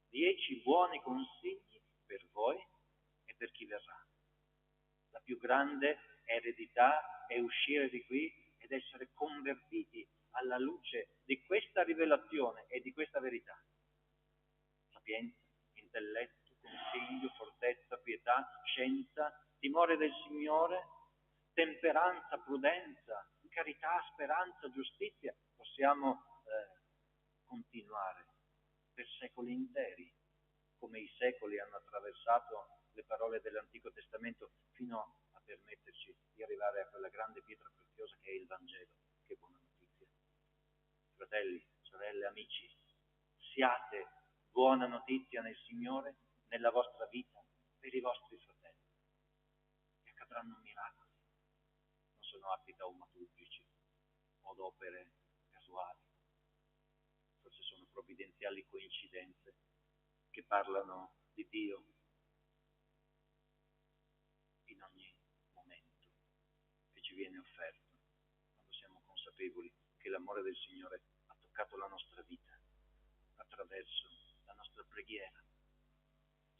10 buoni consigli per voi e per chi verrà. La più grande eredità è uscire di qui ed essere convertiti alla luce di questa rivelazione e di questa verità. Sapienza, intelletto, consiglio, fortezza, pietà, scienza, timore del Signore, temperanza, prudenza, carità, speranza, giustizia. Possiamo continuare per secoli interi, come i secoli hanno attraversato le parole dell'Antico Testamento fino a permetterci di arrivare a quella grande pietra preziosa che è il Vangelo. Che buona notizia. Fratelli, sorelle, amici, siate buona notizia nel Signore, nella vostra vita, per i vostri fratelli. E accadranno miracoli. Non sono atti taumaturgici o opere casuali. Forse sono provvidenziali coincidenze che parlano di Dio in ogni momento che ci viene offerto, quando siamo consapevoli che l'amore del Signore ha toccato la nostra vita attraverso la nostra preghiera.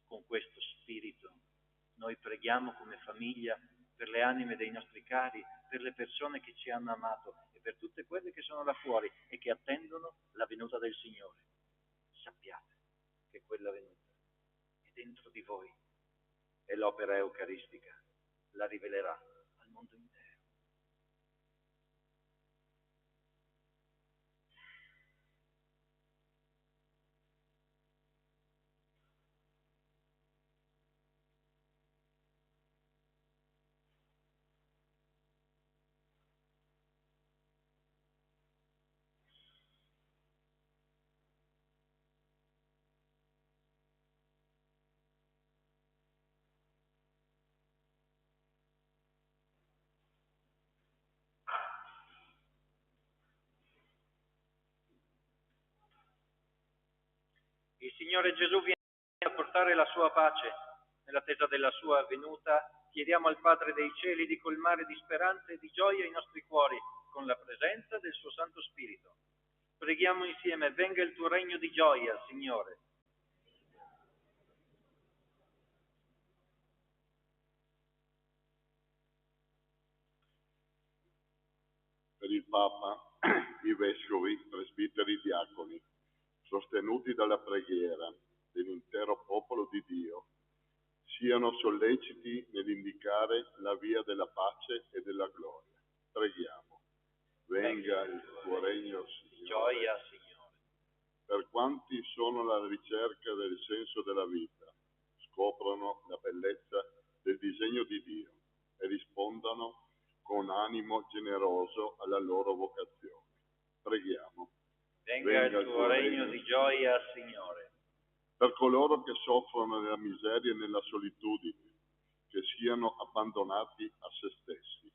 Con questo spirito noi preghiamo come famiglia per le anime dei nostri cari, per le persone che ci hanno amato e per tutte quelle che sono là fuori e che attendono la venuta del Signore. Sappiate che quella venuta è dentro di voi e l'opera eucaristica la rivelerà al mondo intero. Il Signore Gesù viene a portare la sua pace. Nell'attesa della sua venuta, chiediamo al Padre dei Cieli di colmare di speranza e di gioia i nostri cuori con la presenza del suo Santo Spirito. Preghiamo insieme: venga il tuo regno di gioia, Signore.
Per il Papa, i vescovi, presbiteri, diaconi, sostenuti dalla preghiera dell'intero popolo di Dio, siano solleciti nell'indicare la via della pace e della gloria. Preghiamo. Venga il tuo regno, Signore.
Gioia, Signore.
Per quanti sono alla ricerca del senso della vita, scoprono la bellezza del disegno di Dio e rispondano con animo generoso alla loro vocazione. Preghiamo.
Venga il tuo regno di gioia, Signore.
Per coloro che soffrono nella miseria e nella solitudine, che siano abbandonati a se stessi,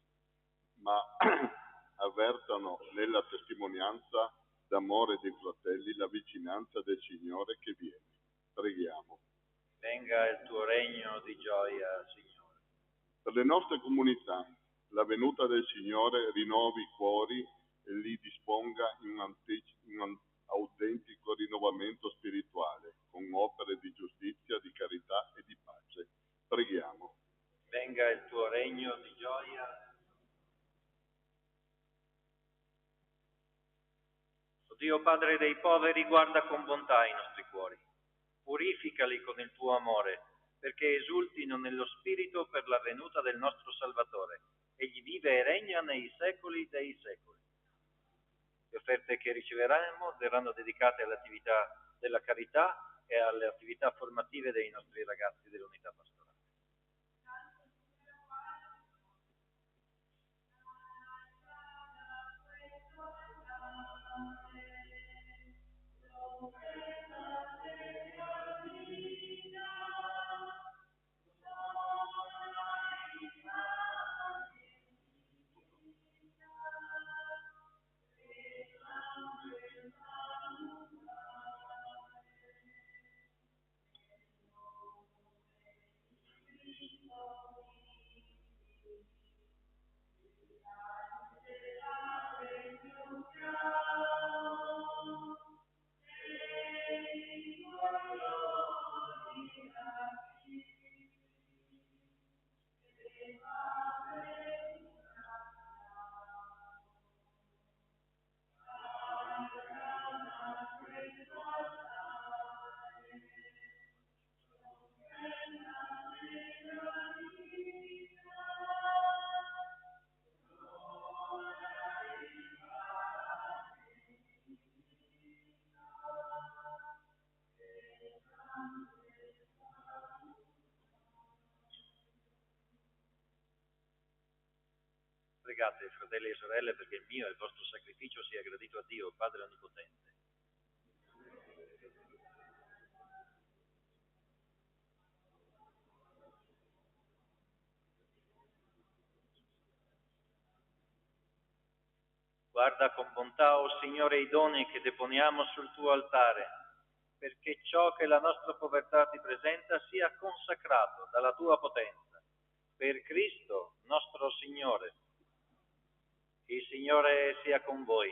ma avvertano nella testimonianza d'amore dei fratelli la vicinanza del Signore che viene. Preghiamo.
Venga il tuo regno di gioia, Signore.
Per le nostre comunità La venuta del Signore rinnovi i cuori e li disponga in un autentico rinnovamento spirituale, con opere di giustizia, di carità e di pace. Preghiamo.
Venga il tuo regno di gioia. O Dio Padre dei poveri, guarda con bontà i nostri cuori. Purificali con il tuo amore, perché esultino nello Spirito per la venuta del nostro Salvatore. Egli vive e regna nei secoli dei secoli. Le offerte che riceveremo verranno dedicate all'attività della carità e alle attività formative dei nostri ragazzi dell'unità pastorale. Pregate, fratelli e sorelle, perché il mio e il vostro sacrificio sia gradito a Dio, Padre Onnipotente. Guarda con bontà, o Signore, i doni che deponiamo sul tuo altare, perché ciò che la nostra povertà ti presenta sia consacrato dalla tua potenza. Per Cristo nostro Signore. Il Signore sia con voi.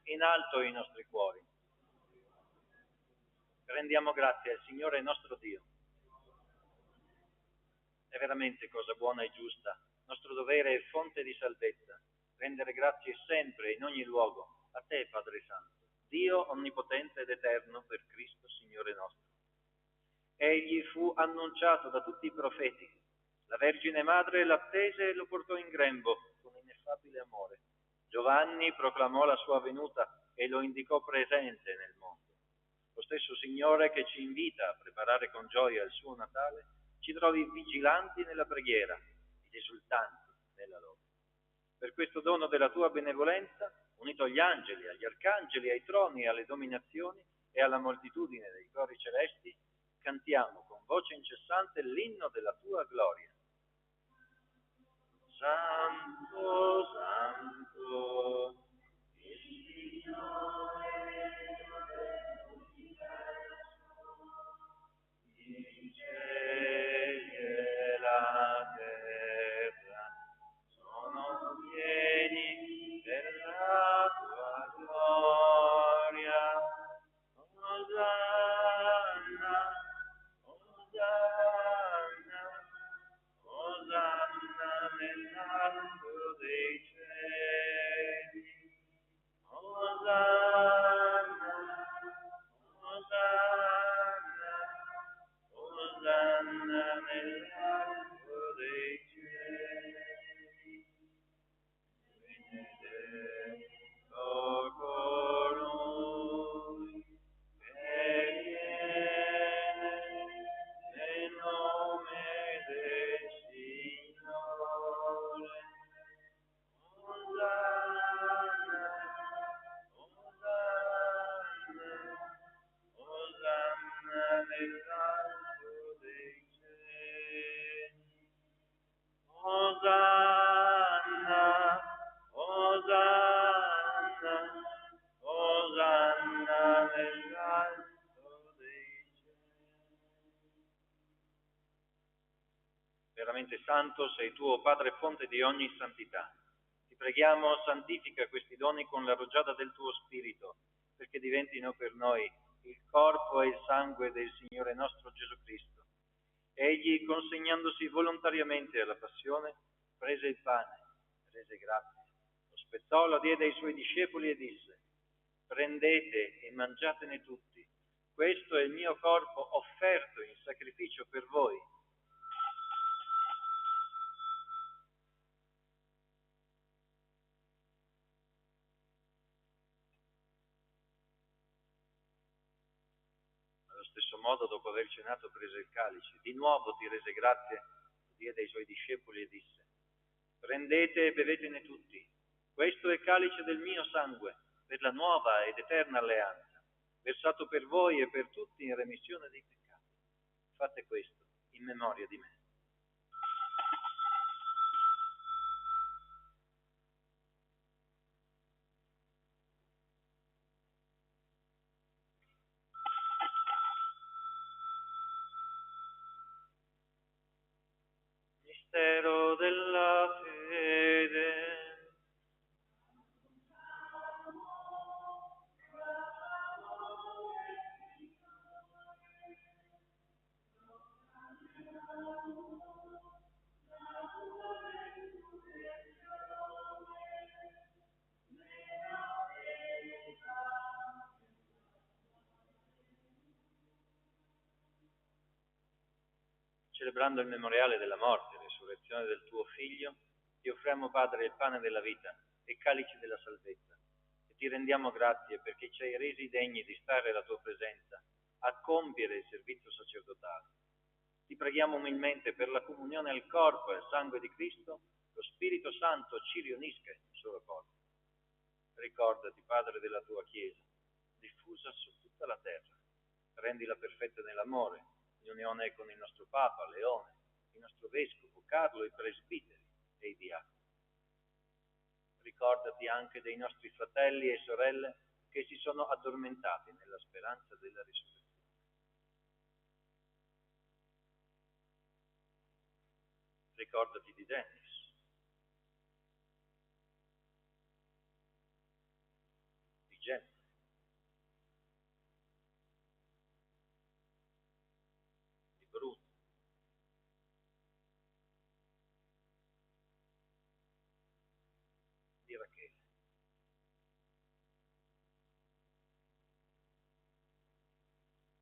In alto i nostri cuori. Rendiamo grazie al Signore nostro Dio. È veramente cosa buona e giusta, nostro dovere e fonte di salvezza, rendere grazie sempre e in ogni luogo a te, Padre Santo, Dio onnipotente ed eterno, per Cristo Signore nostro. Egli fu annunciato da tutti i profeti. La Vergine Madre l'attese e lo portò in grembo con ineffabile amore. Giovanni proclamò la sua venuta e lo indicò presente nel mondo. Lo stesso Signore che ci invita a preparare con gioia il suo Natale ci trovi vigilanti nella preghiera ed esultanti nella lode. Per questo dono della tua benevolenza, unito agli angeli, agli arcangeli, ai troni, alle dominazioni e alla moltitudine dei cori celesti, cantiamo con voce incessante l'inno della tua gloria. Santo, Santo, il Signore i cieli e la terra sono pieni della tua gloria. Osanna, Osanna, Osanna nell'alto dei cieli. Osanna, Osanna, Osanna nell'alto dei cieli. Benedetto colui che viene nel nome del Signore. Osanna, Osanna, Osanna nell'alto dei cieli. Osanna, Osanna, Osanna nell'alto dei cieli. veramente santo, sei tu, o Padre, fonte di ogni santità. Ti preghiamo, santifica questi doni con la rugiada del tuo Spirito, perché diventino per noi il corpo e il sangue del Signore nostro Gesù Cristo. Egli, consegnandosi volontariamente alla passione, prese il pane, rese grazie, lo spezzò, lo diede ai suoi discepoli e disse: prendete e mangiatene tutti, questo è il mio corpo offerto in sacrificio per voi. Allo stesso modo, dopo aver cenato, prese il calice, di nuovo ti rese grazie, lo diede ai suoi discepoli e disse: prendete e bevetene tutti, questo è il calice del mio sangue, per la nuova ed eterna alleanza, versato per voi e per tutti in remissione dei peccati. Fate questo in memoria di me. Mistero della fede. Celebrando il memoriale della morte e resurrezione del tuo Figlio, ti offriamo, Padre, il pane della vita e il calice della salvezza, e ti rendiamo grazie perché ci hai resi degni di stare alla tua presenza, a compiere il servizio sacerdotale. Ti preghiamo umilmente per la comunione al corpo e al sangue di Cristo, lo Spirito Santo ci riunisca in un solo corpo. Ricordati, Padre, della tua Chiesa, diffusa su tutta la terra, rendila perfetta nell'amore, in unione con il nostro Papa, Leone, il nostro Vescovo, Carlo, i presbiteri e i diaconi. Ricordati anche dei nostri fratelli e sorelle che si sono addormentati nella speranza della risurrezione. Ricordati di Dennis, di Jenny, di Bruno, di Rachele.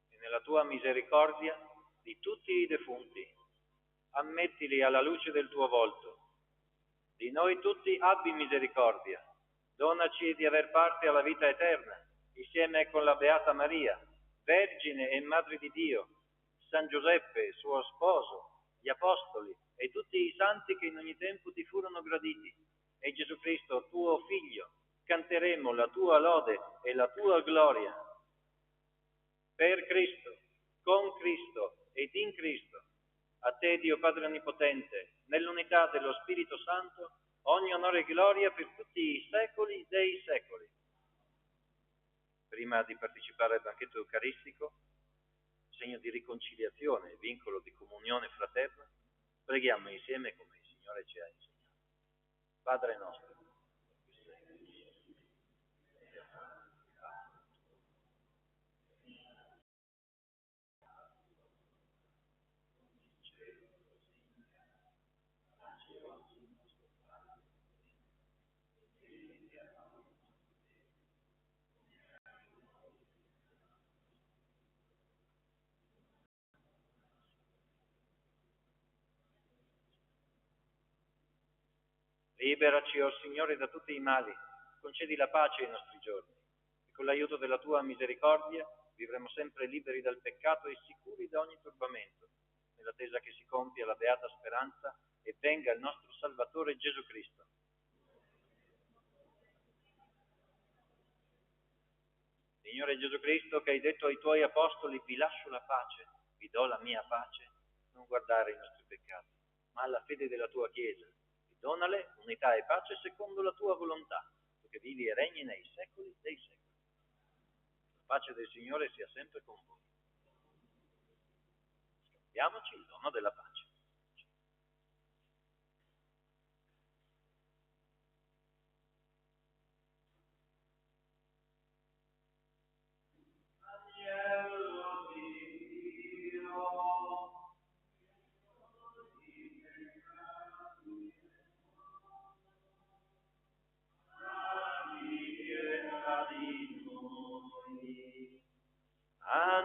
E nella tua misericordia di tutti i defunti, ammettili alla luce del tuo volto. Di noi tutti abbi misericordia, donaci di aver parte alla vita eterna, insieme con la Beata Maria, Vergine e Madre di Dio, San Giuseppe, suo sposo, gli Apostoli e tutti i santi che in ogni tempo ti furono graditi, e Gesù Cristo, tuo Figlio, canteremo la tua lode e la tua gloria. Per Cristo, con Cristo ed in Cristo, a te, Dio Padre Onnipotente, nell'unità dello Spirito Santo, ogni onore e gloria per tutti i secoli dei secoli. Prima di partecipare al banchetto eucaristico, segno di riconciliazione e vincolo di comunione fraterna, preghiamo insieme come il Signore ci ha insegnato. Padre nostro, liberaci, o Signore, da tutti i mali, concedi la pace ai nostri giorni, e con l'aiuto della tua misericordia vivremo sempre liberi dal peccato e sicuri da ogni turbamento, nell'attesa che si compia la beata speranza e venga il nostro Salvatore Gesù Cristo. Signore Gesù Cristo, che hai detto ai tuoi apostoli: vi lascio la pace, vi do la mia pace, non guardare i nostri peccati, ma alla fede della tua Chiesa. Donale unità e pace secondo la tua volontà, tu che vivi e regni nei secoli dei secoli. La pace del Signore sia sempre con voi. Scambiamoci il dono della pace.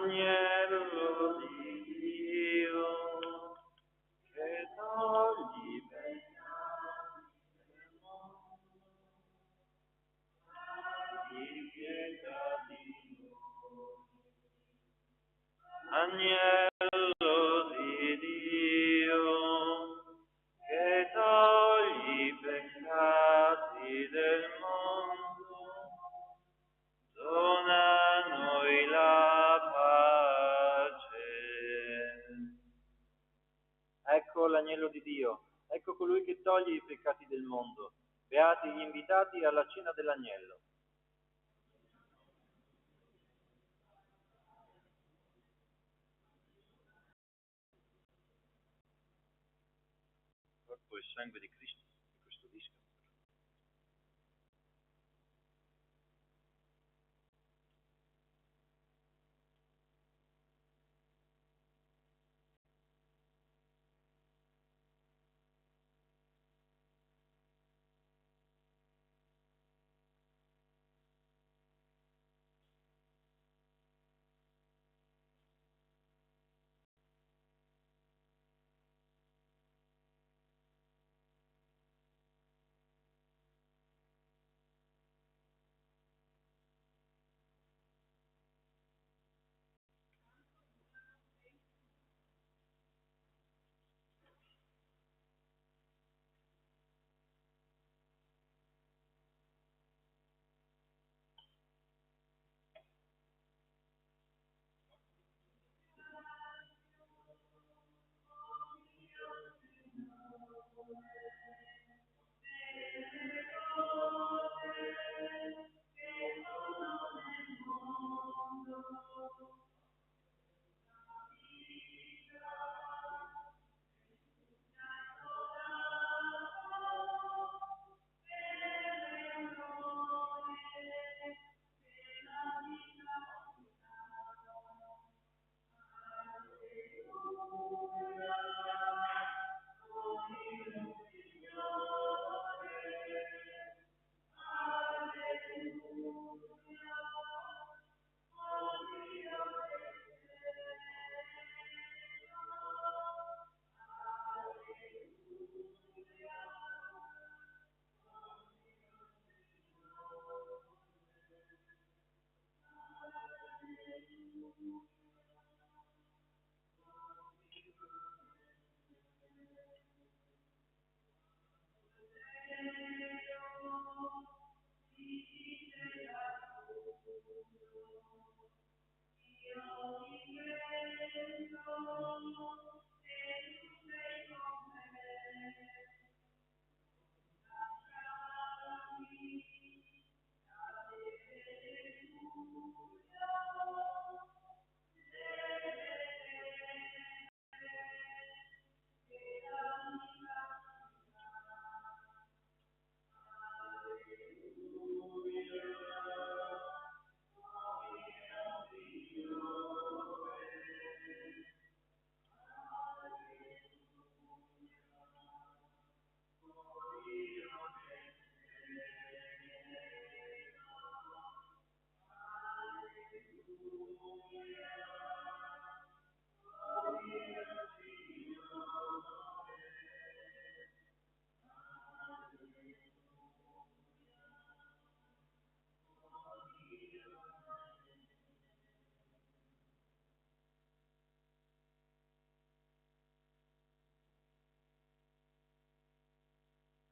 Agnello di Dio, che togli i peccati del mondo, abbi pietà di noi. Agnello di Dio, che togli i peccati del mondo, dona a noi la pace. Ecco l'agnello di Dio, ecco colui che toglie i peccati del mondo. Beati gli invitati alla cena dell'agnello. Corpo e sangue di Cristo che custodiscono.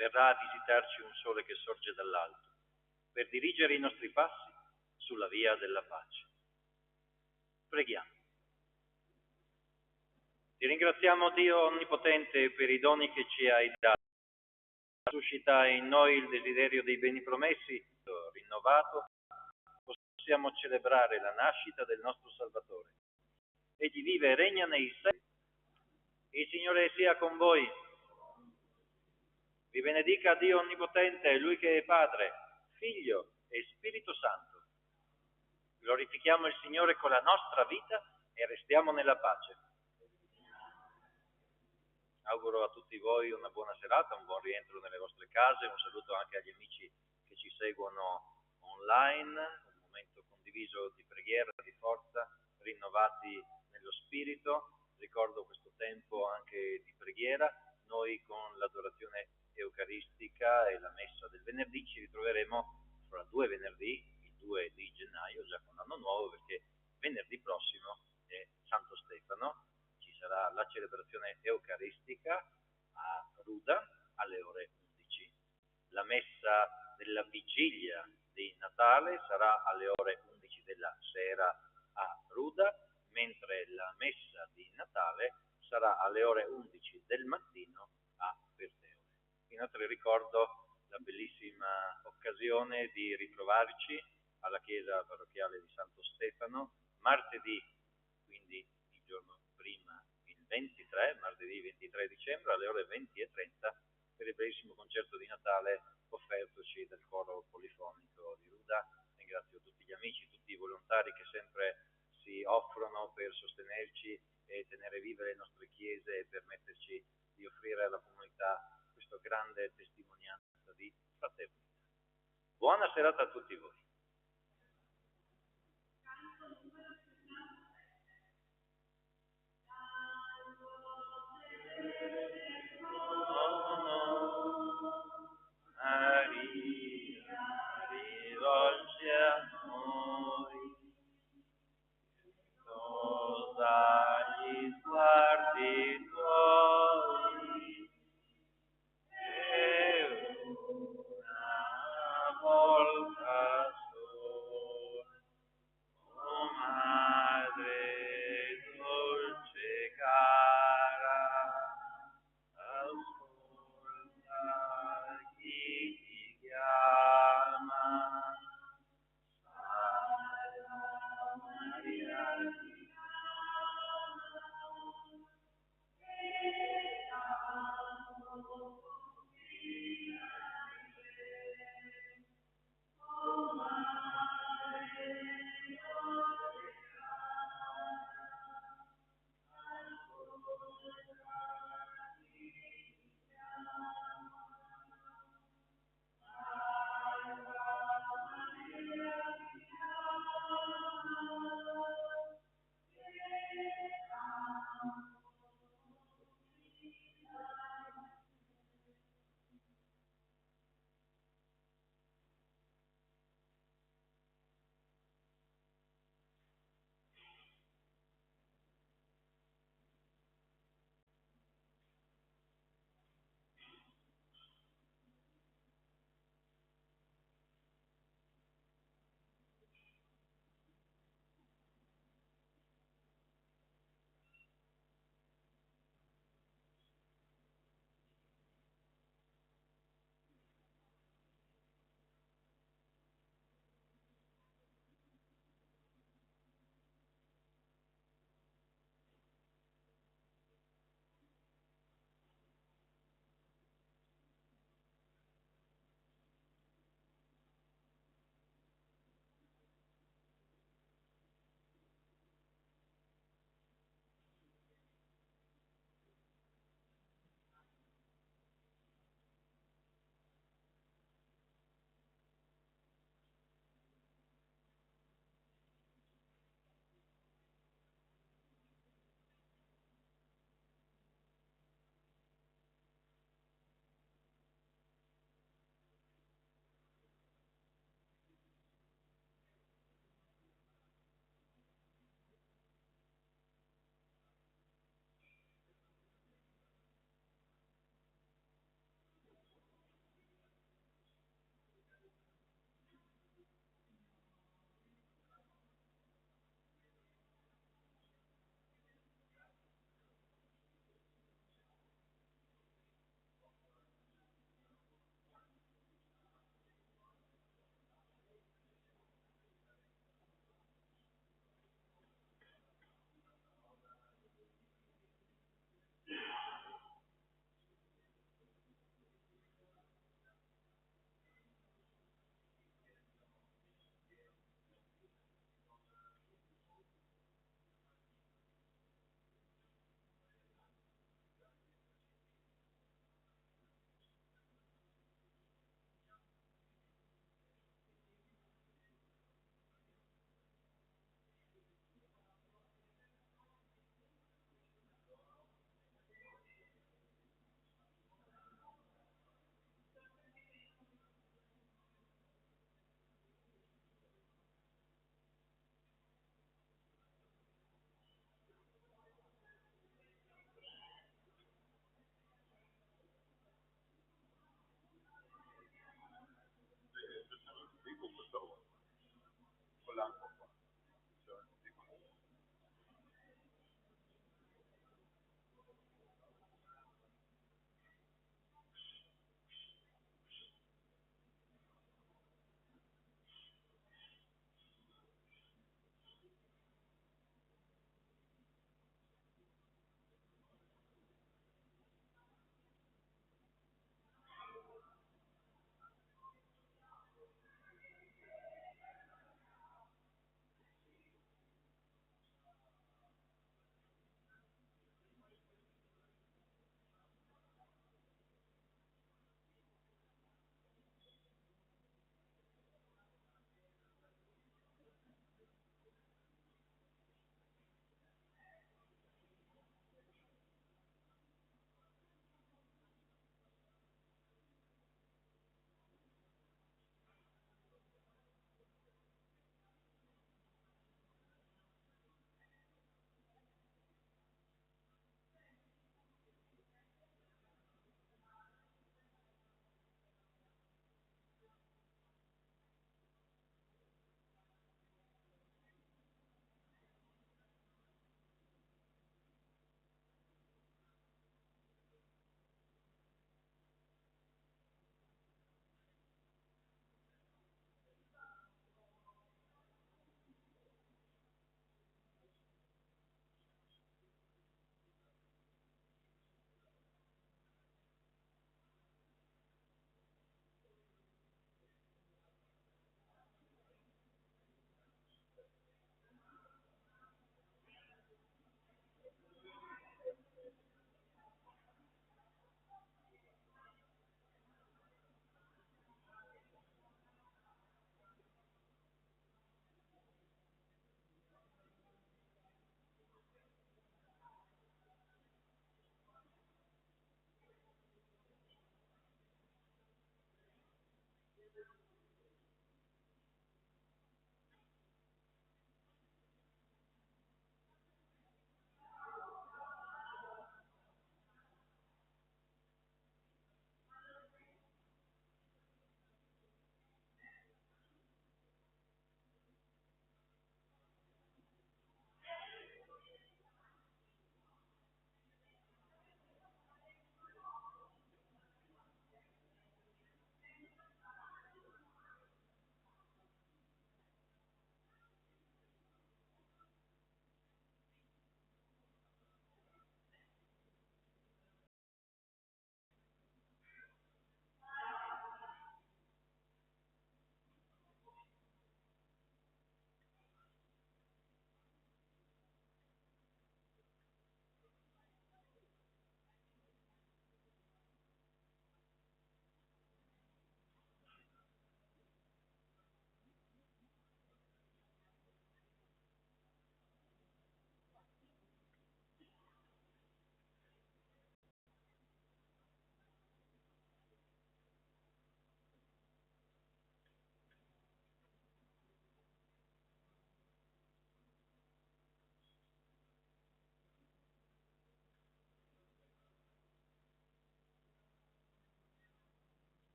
Verrà a visitarci un sole che sorge dall'alto, per dirigere i nostri passi sulla via della pace. Preghiamo. Ti ringraziamo, Dio Onnipotente, per i doni che ci hai dato. Suscita in noi il desiderio dei beni promessi, rinnovato, possiamo celebrare la nascita del nostro Salvatore. Egli vive e regna nei secoli. Il Signore sia con voi. Vi benedica Dio Onnipotente, Lui che è Padre, Figlio e Spirito Santo. Glorifichiamo il Signore con la nostra vita e restiamo nella pace. Auguro a tutti voi una buona serata, un buon rientro nelle vostre case, un saluto anche agli amici che ci seguono online, un momento condiviso di preghiera, di forza. rinnovati nello spirito. Ricordo questo tempo anche di preghiera. Noi con l'adorazione eucaristica e la messa del venerdì ci ritroveremo fra 2 venerdì, il 2 di gennaio, già con l'anno nuovo, perché venerdì prossimo è Santo Stefano, ci sarà la celebrazione eucaristica a Ruda alle ore 11. La messa della vigilia di Natale sarà alle ore 11 della sera a Ruda, mentre la messa di Natale sarà alle ore 11 del mattino a Perteone. Inoltre ricordo la bellissima occasione di ritrovarci alla chiesa parrocchiale di Santo Stefano martedì, quindi il giorno prima, il 23, martedì 23 dicembre alle ore 20:30 per il bellissimo concerto di Natale offertoci dal coro polifonico di Ruda. Ringrazio tutti gli amici, tutti i volontari che sempre si offrono per sostenerci e tenere vive le nostre chiese e permetterci di offrire alla comunità questa grande testimonianza di fraternità. Buona serata a tutti voi. Maria, rivolge a noi, dagli sguardi tuoi, e una volta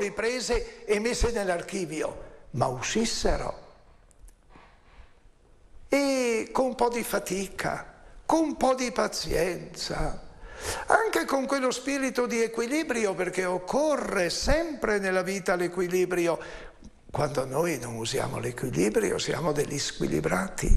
riprese e messe nell'archivio, ma uscissero. E con un po' di fatica, con un po' di pazienza, anche con quello spirito di equilibrio, perché occorre sempre nella vita l'equilibrio. Quando noi non usiamo l'equilibrio siamo degli squilibrati.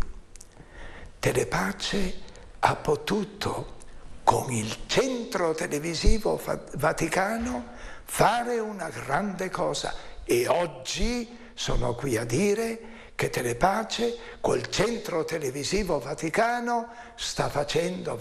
Telepace ha potuto, con il centro televisivo Vaticano, fare una grande cosa. E oggi sono qui a dire che Telepace, col centro televisivo Vaticano, sta facendo